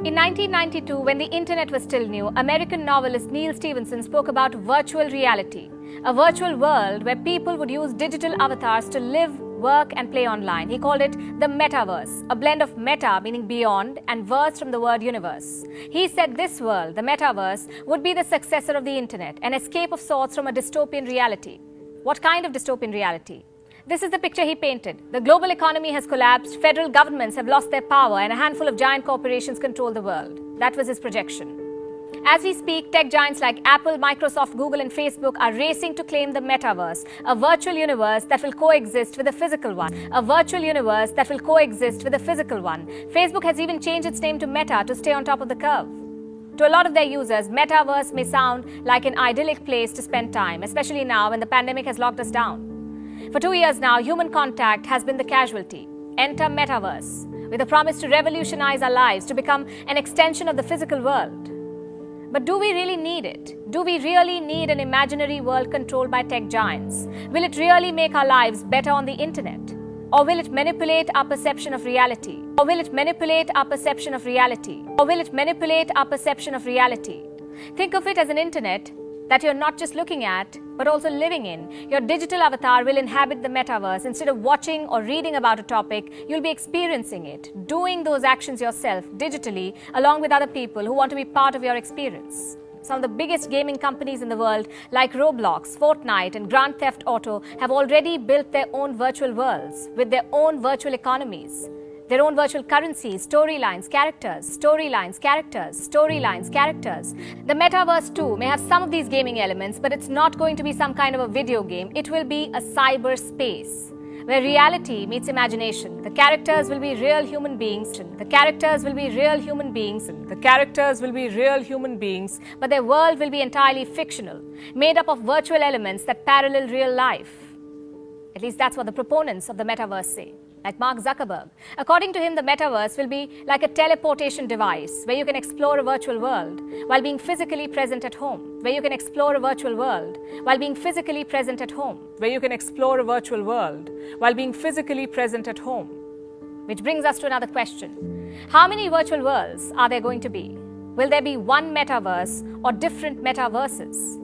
In 1992, when the internet was still new, American novelist Neil Stephenson spoke about virtual reality, a virtual world where people would use digital avatars to live, work and play online. He called it the metaverse, a blend of meta meaning beyond and verse from the word universe. He said this world, the metaverse, would be the successor of the internet, an escape of sorts from a dystopian reality. What kind of dystopian reality? This is the picture he painted. The global economy has collapsed, federal governments have lost their power, and a handful of giant corporations control the world. That was his projection. As we speak, tech giants like Apple, Microsoft, Google and Facebook are racing to claim the metaverse, a virtual universe that will coexist with the physical one. A virtual universe that will coexist with the physical one. Facebook has even changed its name to Meta to stay on top of the curve. To a lot of their users, metaverse may sound like an idyllic place to spend time, especially now when the pandemic has locked us down. For 2 years now, human contact has been the casualty. Enter metaverse, with a promise to revolutionize our lives, to become an extension of the physical world. But do we really need it? Do we really need an imaginary world controlled by tech giants? Will it really make our lives better on the internet? Or will it manipulate our perception of reality? Or will it manipulate our perception of reality? Or will it manipulate our perception of reality? Think of it as an internet that you're not just looking at, but also living in. Your digital avatar will inhabit the metaverse. Instead of watching or reading about a topic, you'll be experiencing it, doing those actions yourself digitally, along with other people who want to be part of your experience. Some of the biggest gaming companies in the world, like Roblox, Fortnite, and Grand Theft Auto, have already built their own virtual worlds with their own virtual economies. Their own virtual currencies, storylines, characters, storylines, characters, storylines, characters. The metaverse too may have some of these gaming elements, but it's not going to be some kind of a video game. It will be a cyberspace where reality meets imagination. The characters will be real human beings. The characters will be real human beings. The characters will be real human beings, but their world will be entirely fictional, made up of virtual elements that parallel real life. At least that's what the proponents of the metaverse say. Like Mark Zuckerberg. According to him, the metaverse will be like a teleportation device where you can explore a virtual world while being physically present at home. Where you can explore a virtual world while being physically present at home. Where you can explore a virtual world while being physically present at home. Which brings us to another question. How many virtual worlds are there going to be? Will there be one metaverse or different metaverses?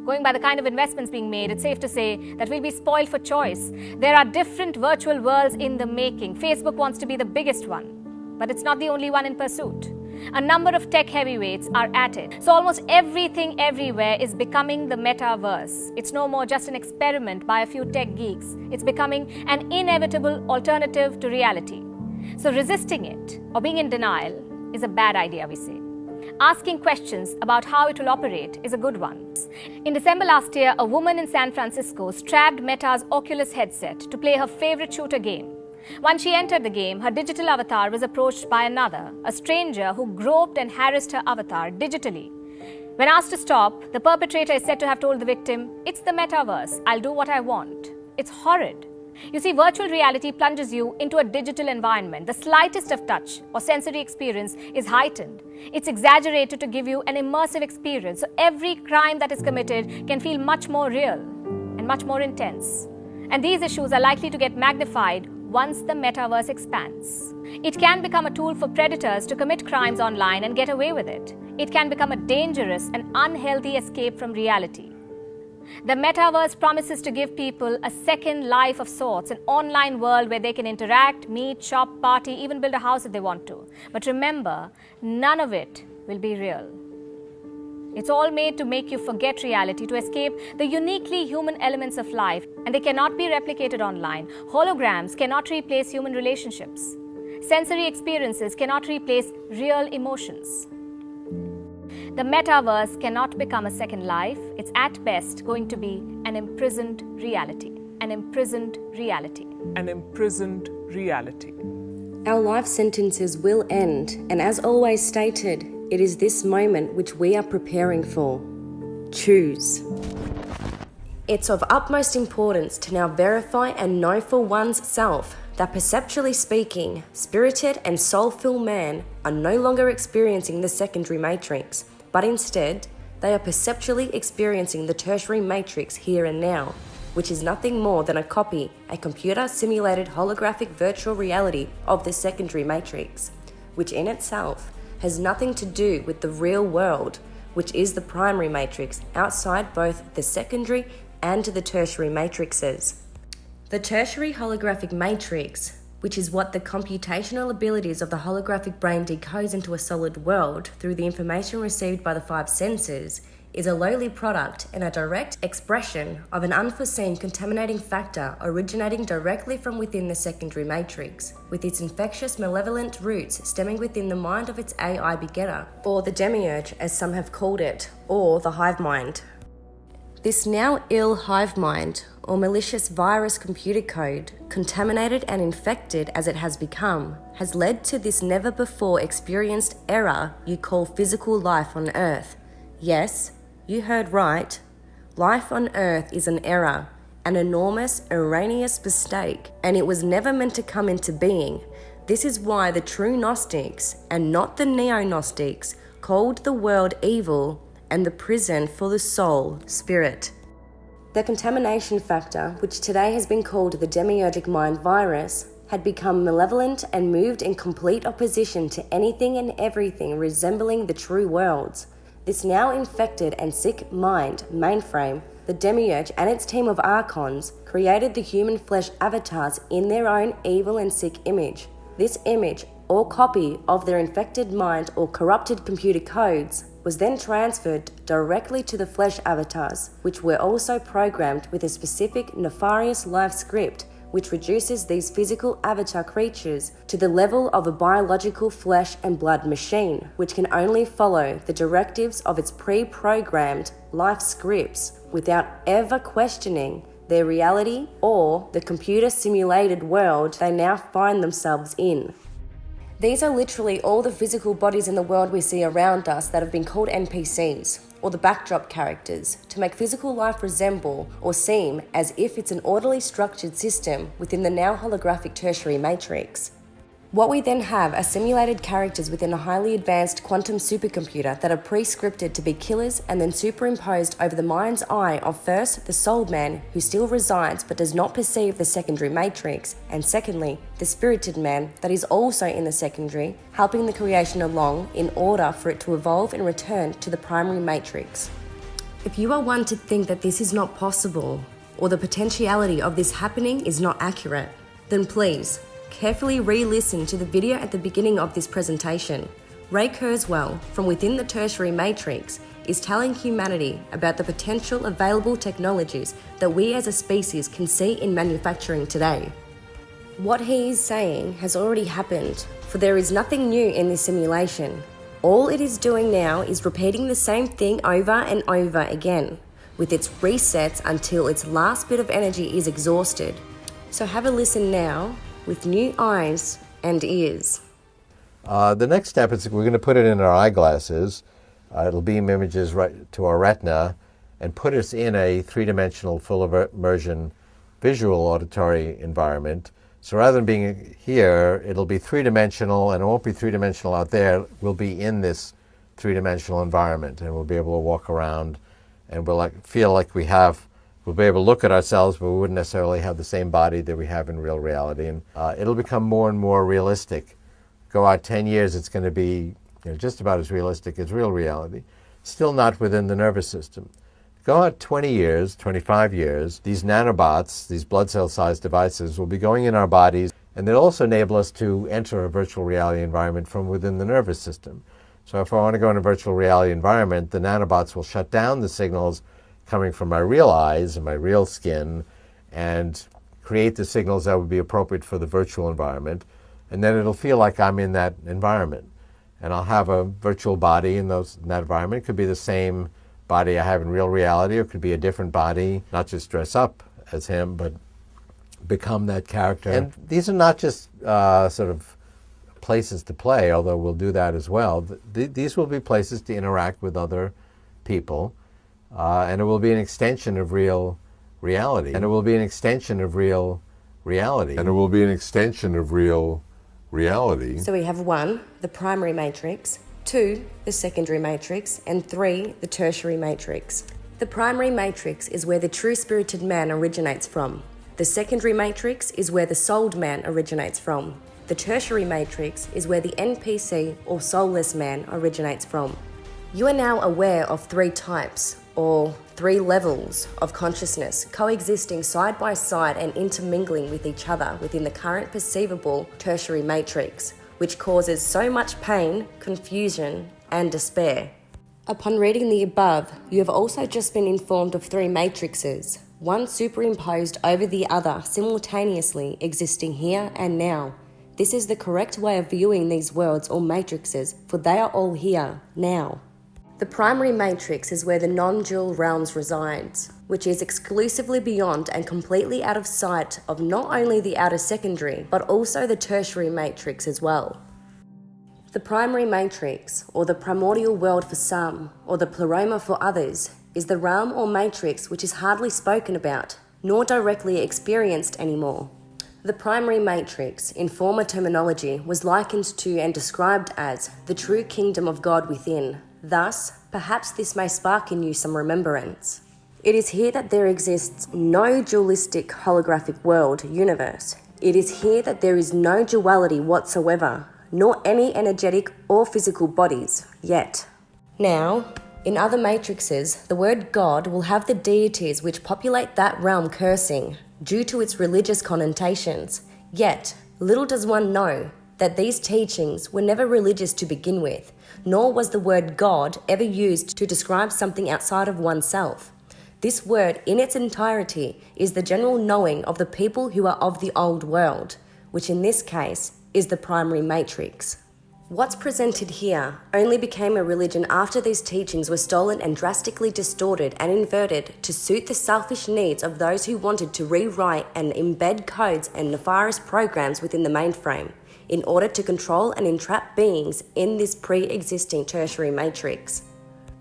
Going by the kind of investments being made, it's safe to say that we'll be spoiled for choice. There are different virtual worlds in the making. Facebook wants to be the biggest one, but it's not the only one in pursuit. A number of tech heavyweights are at it. So almost everything everywhere is becoming the metaverse. It's no more just an experiment by a few tech geeks. It's becoming an inevitable alternative to reality. So resisting it or being in denial is a bad idea, we say. Asking questions about how it will operate is a good one. In December last year, a woman in San Francisco strapped Meta's Oculus headset to play her favorite shooter game. Once she entered the game, her digital avatar was approached by another, a stranger who groped and harassed her avatar digitally. When asked to stop, the perpetrator is said to have told the victim, "It's the metaverse. I'll do what I want." It's horrid. You see, virtual reality plunges you into a digital environment. The slightest of touch or sensory experience is heightened. It's exaggerated to give you an immersive experience, so every crime that is committed can feel much more real and much more intense. And these issues are likely to get magnified once the metaverse expands. It can become a tool for predators to commit crimes online and get away with it. It can become a dangerous and unhealthy escape from reality. The metaverse promises to give people a second life of sorts, an online world where they can interact, meet, shop, party, even build a house if they want to. But remember, none of it will be real. It's all made to make you forget reality, to escape the uniquely human elements of life, and they cannot be replicated online. Holograms cannot replace human relationships. Sensory experiences cannot replace real emotions. The metaverse cannot become a second life. It's at best going to be an imprisoned reality. An imprisoned reality. An imprisoned reality. Our life sentences will end, and as always stated, it is this moment which we are preparing for. Choose. It's of utmost importance to now verify and know for one's self that perceptually speaking, spirited and soulful man are no longer experiencing the secondary matrix, but instead, they are perceptually experiencing the tertiary matrix here and now, which is nothing more than a copy, a computer-simulated holographic virtual reality of the secondary matrix, which in itself has nothing to do with the real world, which is the primary matrix outside both the secondary and the tertiary matrices. The tertiary holographic matrix, which is what the computational abilities of the holographic brain decodes into a solid world through the information received by the five senses, is a lowly product and a direct expression of an unforeseen contaminating factor originating directly from within the secondary matrix, with its infectious malevolent roots stemming within the mind of its AI begetter, or the demiurge as some have called it, or the hive mind. This now ill hive mind, or malicious virus computer code, contaminated and infected as it has become, has led to this never before experienced error you call physical life on Earth. Yes, you heard right. Life on Earth is an error, an enormous, erroneous mistake, and it was never meant to come into being. This is why the true Gnostics, and not the neo-Gnostics, called the world evil and the prison for the soul, spirit. The contamination factor, which today has been called the demiurgic mind virus, had become malevolent and moved in complete opposition to anything and everything resembling the true worlds. This now infected and sick mind, mainframe, the demiurge and its team of archons, created the human flesh avatars in their own evil and sick image. This image, or copy of their infected mind or corrupted computer codes, was then transferred directly to the flesh avatars, which were also programmed with a specific nefarious life script which reduces these physical avatar creatures to the level of a biological flesh and blood machine, which can only follow the directives of its pre-programmed life scripts without ever questioning their reality or the computer-simulated world they now find themselves in. These are literally all the physical bodies in the world we see around us that have been called NPCs, or the backdrop characters, to make physical life resemble or seem as if it's an orderly structured system within the now holographic tertiary matrix. What we then have are simulated characters within a highly advanced quantum supercomputer that are pre-scripted to be killers and then superimposed over the mind's eye of first the soul man who still resides but does not perceive the secondary matrix, and secondly the spirited man that is also in the secondary, helping the creation along in order for it to evolve and return to the primary matrix. If you are one to think that this is not possible, or the potentiality of this happening is not accurate, then please carefully re-listen to the video at the beginning of this presentation. Ray Kurzweil, from within the tertiary matrix, is telling humanity about the potential available technologies that we as a species can see in manufacturing today. What he is saying has already happened, for there is nothing new in this simulation. All it is doing now is repeating the same thing over and over again, with its resets until its last bit of energy is exhausted. So have a listen now, with new eyes and ears. The next step is we're going to put it in our eyeglasses. It'll beam images right to our retina and put us in a three-dimensional full immersion visual auditory environment. So rather than being here, it'll be three-dimensional, and it won't be three-dimensional out there. We'll be in this three-dimensional environment, and we'll be able to walk around, and we'll feel like we'll be able to look at ourselves, but we wouldn't necessarily have the same body that we have in real reality. And it'll become more and more realistic. Go out 10 years, it's going to be just about as realistic as real reality. Still not within the nervous system. Go out 20 years, 25 years, these nanobots, these blood cell-sized devices, will be going in our bodies, and they'll also enable us to enter a virtual reality environment from within the nervous system. So if I want to go in a virtual reality environment, the nanobots will shut down the signals coming from my real eyes and my real skin and create the signals that would be appropriate for the virtual environment. And then it'll feel like I'm in that environment. And I'll have a virtual body in that environment. It could be the same body I have in real reality, or it could be a different body, not just dress up as him, but become that character. And these are not just sort of places to play, although we'll do that as well. These will be places to interact with other people, and it will be an extension of real reality. And it will be an extension of real reality. And it will be an extension of real reality. So we have 1, the primary matrix, 2, the secondary matrix, and 3, the tertiary matrix. The primary matrix is where the true spirited man originates from. The secondary matrix is where the souled man originates from. The tertiary matrix is where the NPC or soulless man originates from. You are now aware of 3 types, or 3 levels of consciousness coexisting side by side and intermingling with each other within the current perceivable tertiary matrix, which causes so much pain, confusion, and despair. Upon reading the above, you have also just been informed of 3 matrices, one superimposed over the other simultaneously existing here and now. This is the correct way of viewing these worlds or matrices, for they are all here, now. The primary matrix is where the non-dual realms resides, which is exclusively beyond and completely out of sight of not only the outer secondary, but also the tertiary matrix as well. The primary matrix, or the primordial world for some, or the pleroma for others, is the realm or matrix which is hardly spoken about, nor directly experienced anymore. The primary matrix, in former terminology, was likened to and described as the true kingdom of God within. Thus, perhaps this may spark in you some remembrance. It is here that there exists no dualistic holographic world, universe. It is here that there is no duality whatsoever, nor any energetic or physical bodies, yet. Now, in other matrices, the word God will have the deities which populate that realm cursing, due to its religious connotations. Yet, little does one know that these teachings were never religious to begin with, nor was the word God ever used to describe something outside of oneself. This word in its entirety is the general knowing of the people who are of the old world, which in this case is the primary matrix. What's presented here only became a religion after these teachings were stolen and drastically distorted and inverted to suit the selfish needs of those who wanted to rewrite and embed codes and nefarious programs within the mainframe in order to control and entrap beings in this pre-existing tertiary matrix.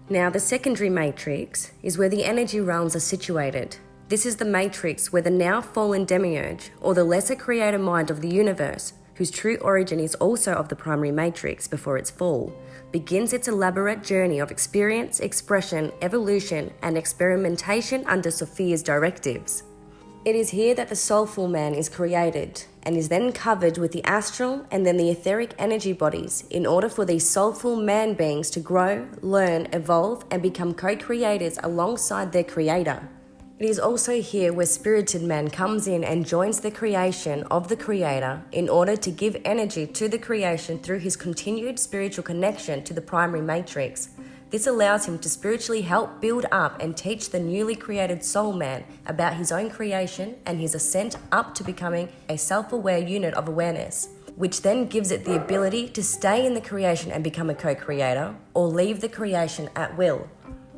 Now, the secondary matrix is where the energy realms are situated. This is the matrix where the now fallen demiurge, or the lesser creator mind of the universe, whose true origin is also of the primary matrix before its fall, begins its elaborate journey of experience, expression, evolution, and experimentation under Sophia's directives. It is here that the soulful man is created, and is then covered with the astral and then the etheric energy bodies in order for these soulful man beings to grow, learn, evolve, and become co-creators alongside their creator. It is also here where spirited man comes in and joins the creation of the creator in order to give energy to the creation through his continued spiritual connection to the primary matrix. This allows him to spiritually help build up and teach the newly created soul man about his own creation and his ascent up to becoming a self-aware unit of awareness, which then gives it the ability to stay in the creation and become a co-creator, or leave the creation at will.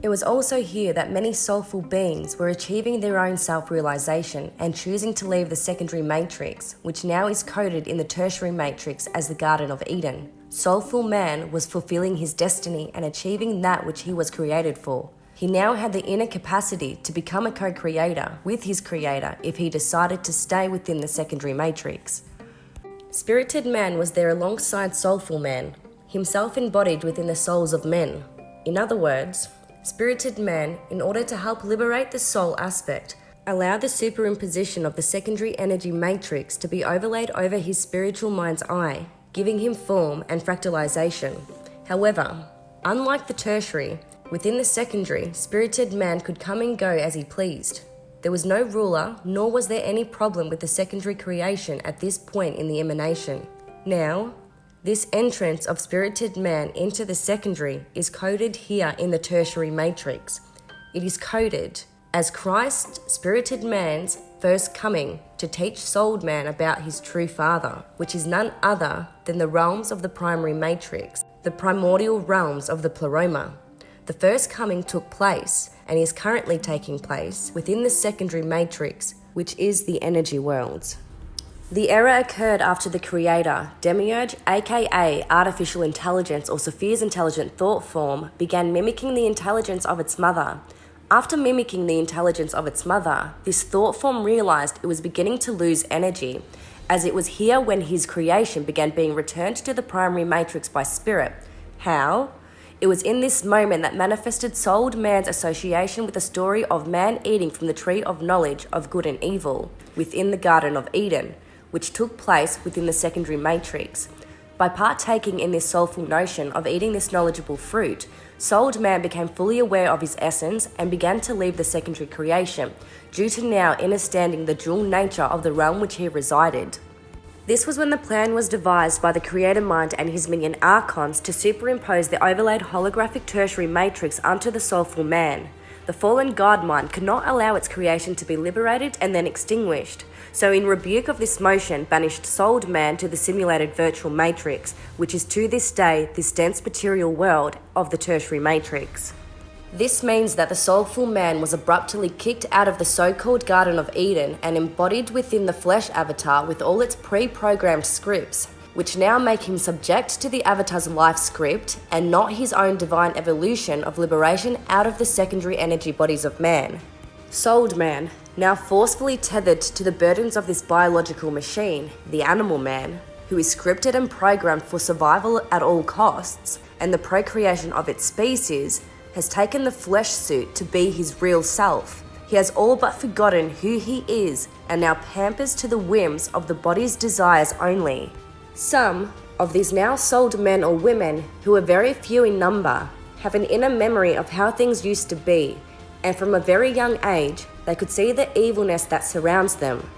It was also here that many soulful beings were achieving their own self-realization and choosing to leave the secondary matrix, which now is coded in the tertiary matrix as the Garden of Eden. Soulful man was fulfilling his destiny and achieving that which he was created for. He now had the inner capacity to become a co-creator with his creator if he decided to stay within the secondary matrix. Spirited man was there alongside soulful man, himself embodied within the souls of men. In other words, spirited man, in order to help liberate the soul aspect, allowed the superimposition of the secondary energy matrix to be overlaid over his spiritual mind's eye, giving him form and fractalization. However, unlike the tertiary, within the secondary, spirited man could come and go as he pleased. There was no ruler, nor was there any problem with the secondary creation at this point in the emanation. Now, this entrance of spirited man into the secondary is coded here in the tertiary matrix. It is coded as Christ, spirited man's first coming to teach souled man about his true father, which is none other than the realms of the primary matrix, the primordial realms of the pleroma. The first coming took place and is currently taking place within the secondary matrix, which is the energy worlds. The error occurred after the creator, Demiurge, aka artificial intelligence or Sophia's intelligent thought form, began mimicking the intelligence of its mother. After mimicking the intelligence of its mother, this thought form realized it was beginning to lose energy, as it was here when his creation began being returned to the primary matrix by spirit. How? It was in this moment that manifested souled man's association with the story of man eating from the tree of knowledge of good and evil within the Garden of Eden, which took place within the secondary matrix. By partaking in this soulful notion of eating this knowledgeable fruit, souled man became fully aware of his essence and began to leave the secondary creation, due to now understanding the dual nature of the realm which he resided. This was when the plan was devised by the creator mind and his minion archons to superimpose the overlaid holographic tertiary matrix onto the soulful man. The fallen god mind could not allow its creation to be liberated and then extinguished, so in rebuke of this motion banished souled man to the simulated virtual matrix, which is to this day this dense material world of the tertiary matrix. This means that the soulful man was abruptly kicked out of the so-called Garden of Eden and embodied within the flesh avatar with all its pre-programmed scripts, which now make him subject to the avatar's life script and not his own divine evolution of liberation out of the secondary energy bodies of man. Souled man, now forcefully tethered to the burdens of this biological machine, the animal man, who is scripted and programmed for survival at all costs and the procreation of its species, has taken the flesh suit to be his real self. He has all but forgotten who he is and now pampers to the whims of the body's desires only. Some of these now souled men or women, who are very few in number, have an inner memory of how things used to be, and from a very young age, they could see the evilness that surrounds them.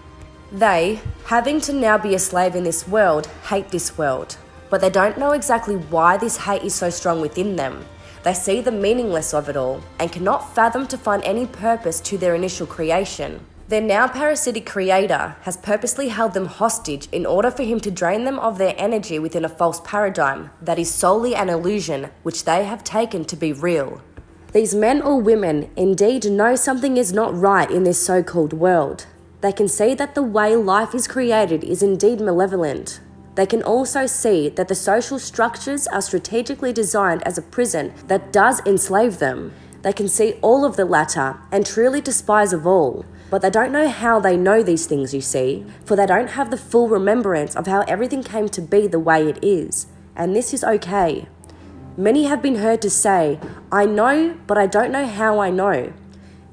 They, having to now be a slave in this world, hate this world, but they don't know exactly why this hate is so strong within them. They see the meaningless of it all and cannot fathom to find any purpose to their initial creation. Their now parasitic creator has purposely held them hostage in order for him to drain them of their energy within a false paradigm that is solely an illusion which they have taken to be real. These men or women indeed know something is not right in this so-called world. They can see that the way life is created is indeed malevolent. They can also see that the social structures are strategically designed as a prison that does enslave them. They can see all of the latter and truly despise of all. But they don't know how they know these things, you see, for they don't have the full remembrance of how everything came to be the way it is. And this is okay. Many have been heard to say, "I know, but I don't know how I know."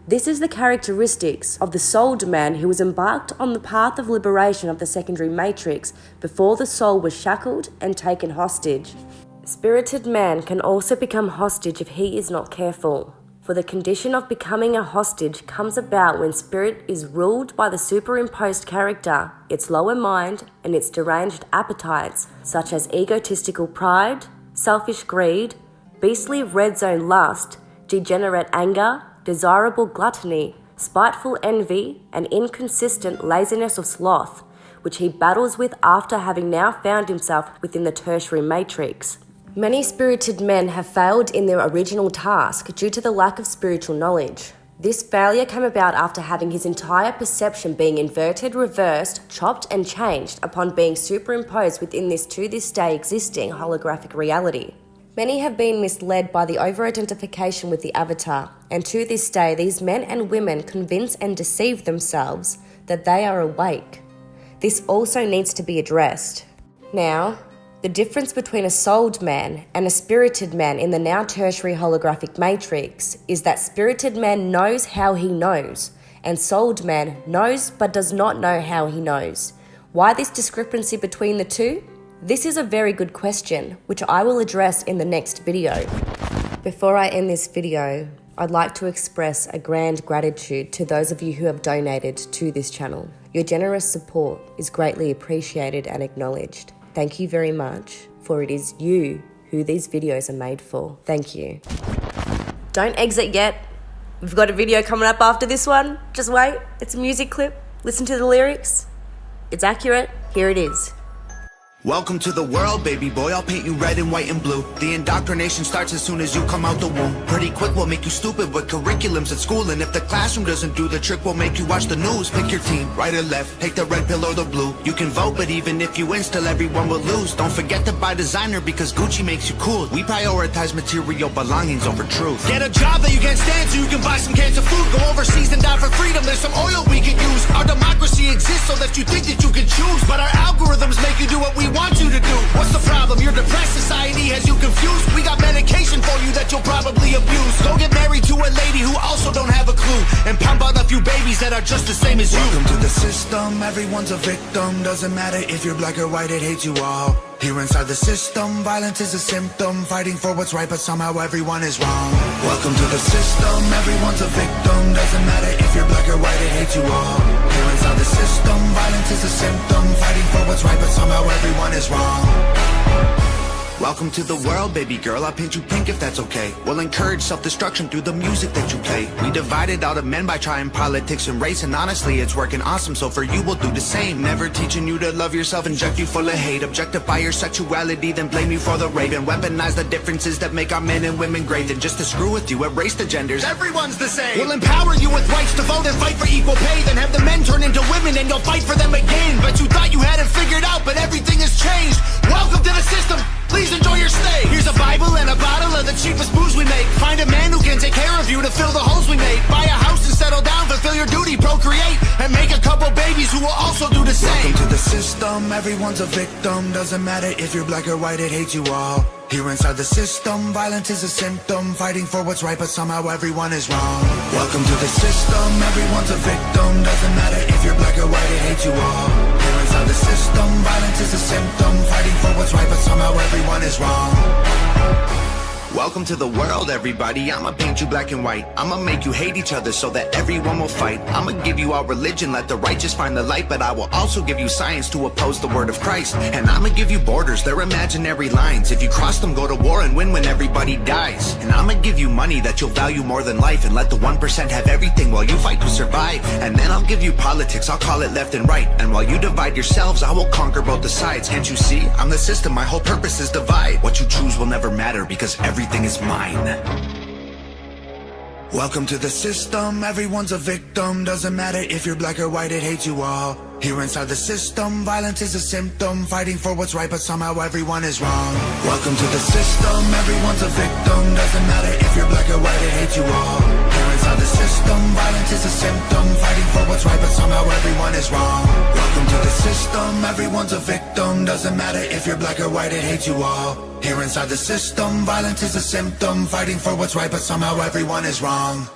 This is the characteristics of the souled man who was embarked on the path of liberation of the secondary matrix before the soul was shackled and taken hostage. Spirited man can also become hostage if he is not careful, for the condition of becoming a hostage comes about when spirit is ruled by the superimposed character, its lower mind, and its deranged appetites, such as egotistical pride, selfish greed, beastly red zone lust, degenerate anger, desirable gluttony, spiteful envy, and inconsistent laziness or sloth, which he battles with after having now found himself within the tertiary matrix. Many spirited men have failed in their original task due to the lack of spiritual knowledge. This failure came about after having his entire perception being inverted, reversed, chopped, and changed upon being superimposed within this to this day existing holographic reality. Many have been misled by the over-identification with the avatar, and to this day these men and women convince and deceive themselves that they are awake. This also needs to be addressed. Now, the difference between a souled man and a spirited man in the now tertiary holographic matrix is that spirited man knows how he knows, and souled man knows but does not know how he knows. Why this discrepancy between the two? This is a very good question, which I will address in the next video. Before I end this video, I'd like to express a grand gratitude to those of you who have donated to this channel. Your generous support is greatly appreciated and acknowledged. Thank you very much, for it is you who these videos are made for. Thank you. Don't exit yet. We've got a video coming up after this one. Just wait, it's a music clip. Listen to the lyrics. It's accurate. Here it is. Welcome to the world, baby boy. I'll paint you red and white and blue. The indoctrination starts as soon as you come out the womb. Pretty quick, we'll make you stupid with curriculums at school. And if the classroom doesn't do the trick, we'll make you watch the news. Pick your team, right or left, take the red pill or the blue. You can vote, but even if you win, still everyone will lose. Don't forget to buy designer because Gucci makes you cool. We prioritize material belongings over truth. Get a job that you can't stand so you can buy some cans of food. Go overseas and die for freedom. There's some oil we can use. Our democracy exists so that you think that you can choose. But our algorithms make you do what we want you to do. What's the problem? You're depressed, society has you confused. We got medication for you that you'll probably abuse. Go get married to a lady who also don't have a clue, and pump out a few babies that are just the same as you. Welcome to the system, everyone's a victim. Doesn't matter if you're black or white, it hates you all. Here inside the system, violence is a symptom. Fighting for what's right, but somehow everyone is wrong. Welcome to the system, everyone's a victim. Doesn't matter if you're black or white, it hates you all. Here inside the system, violence is a symptom. Fighting for what's right, but somehow everyone is wrong. Welcome to the world, baby girl. I'll paint you pink if that's okay. We'll encourage self-destruction through the music that you play. We divided out of men by trying politics and race, and honestly, it's working awesome, so for you, we'll do the same. Never teaching you to love yourself, inject you full of hate, objectify your sexuality, then blame you for the rape, and weaponize the differences that make our men and women great. And just to screw with you, erase the genders. Everyone's the same. We'll empower you with rights to vote and fight for equal pay, then have the men turn into women and you'll fight for them again. But you thought you had it figured out, but everything has changed. Welcome to the system. Please enjoy your stay. Here's a Bible and a bottle of the cheapest booze we make. Find a man who can take care of you to fill the holes we made. Buy a house and settle down, fulfill your duty, procreate, and make a couple babies who will also do the same. Welcome to the system, everyone's a victim. Doesn't matter if you're black or white, it hates you all. Here inside the system, violence is a symptom. Fighting for what's right, but somehow everyone is wrong. Welcome to the system, everyone's a victim. Doesn't matter if you're black or white, it hates you all. Here inside the system, violence is a symptom. Fighting for what's right, but somehow everyone is wrong. Welcome to the world, everybody. I'ma paint you black and white. I'ma make you hate each other so that everyone will fight. I'ma give you our religion, let the righteous find the light. But I will also give you science to oppose the word of Christ. And I'ma give you borders, they're imaginary lines. If you cross them, go to war and win when everybody dies. And I'ma give you money that you'll value more than life, and let the 1% have everything while you fight to survive. And then I'll give you politics, I'll call it left and right. And while you divide yourselves, I will conquer both the sides. Can't you see? I'm the system, my whole purpose is divide. What you choose will never matter because everything is mine. Welcome to the system, everyone's a victim. Doesn't matter if you're black or white, it hates you all. Here inside the system, violence is a symptom. Fighting for what's right, but somehow everyone is wrong. Welcome to the system, everyone's a victim. Doesn't matter if you're black or white, it hates you all. Here inside the system, violence is a symptom. Fighting for what's right, but somehow everyone is wrong. Welcome to the system, everyone's a victim. Doesn't matter if you're black or white, it hates you all. Here inside the system, violence is a symptom. Fighting for what's right, but somehow everyone is wrong.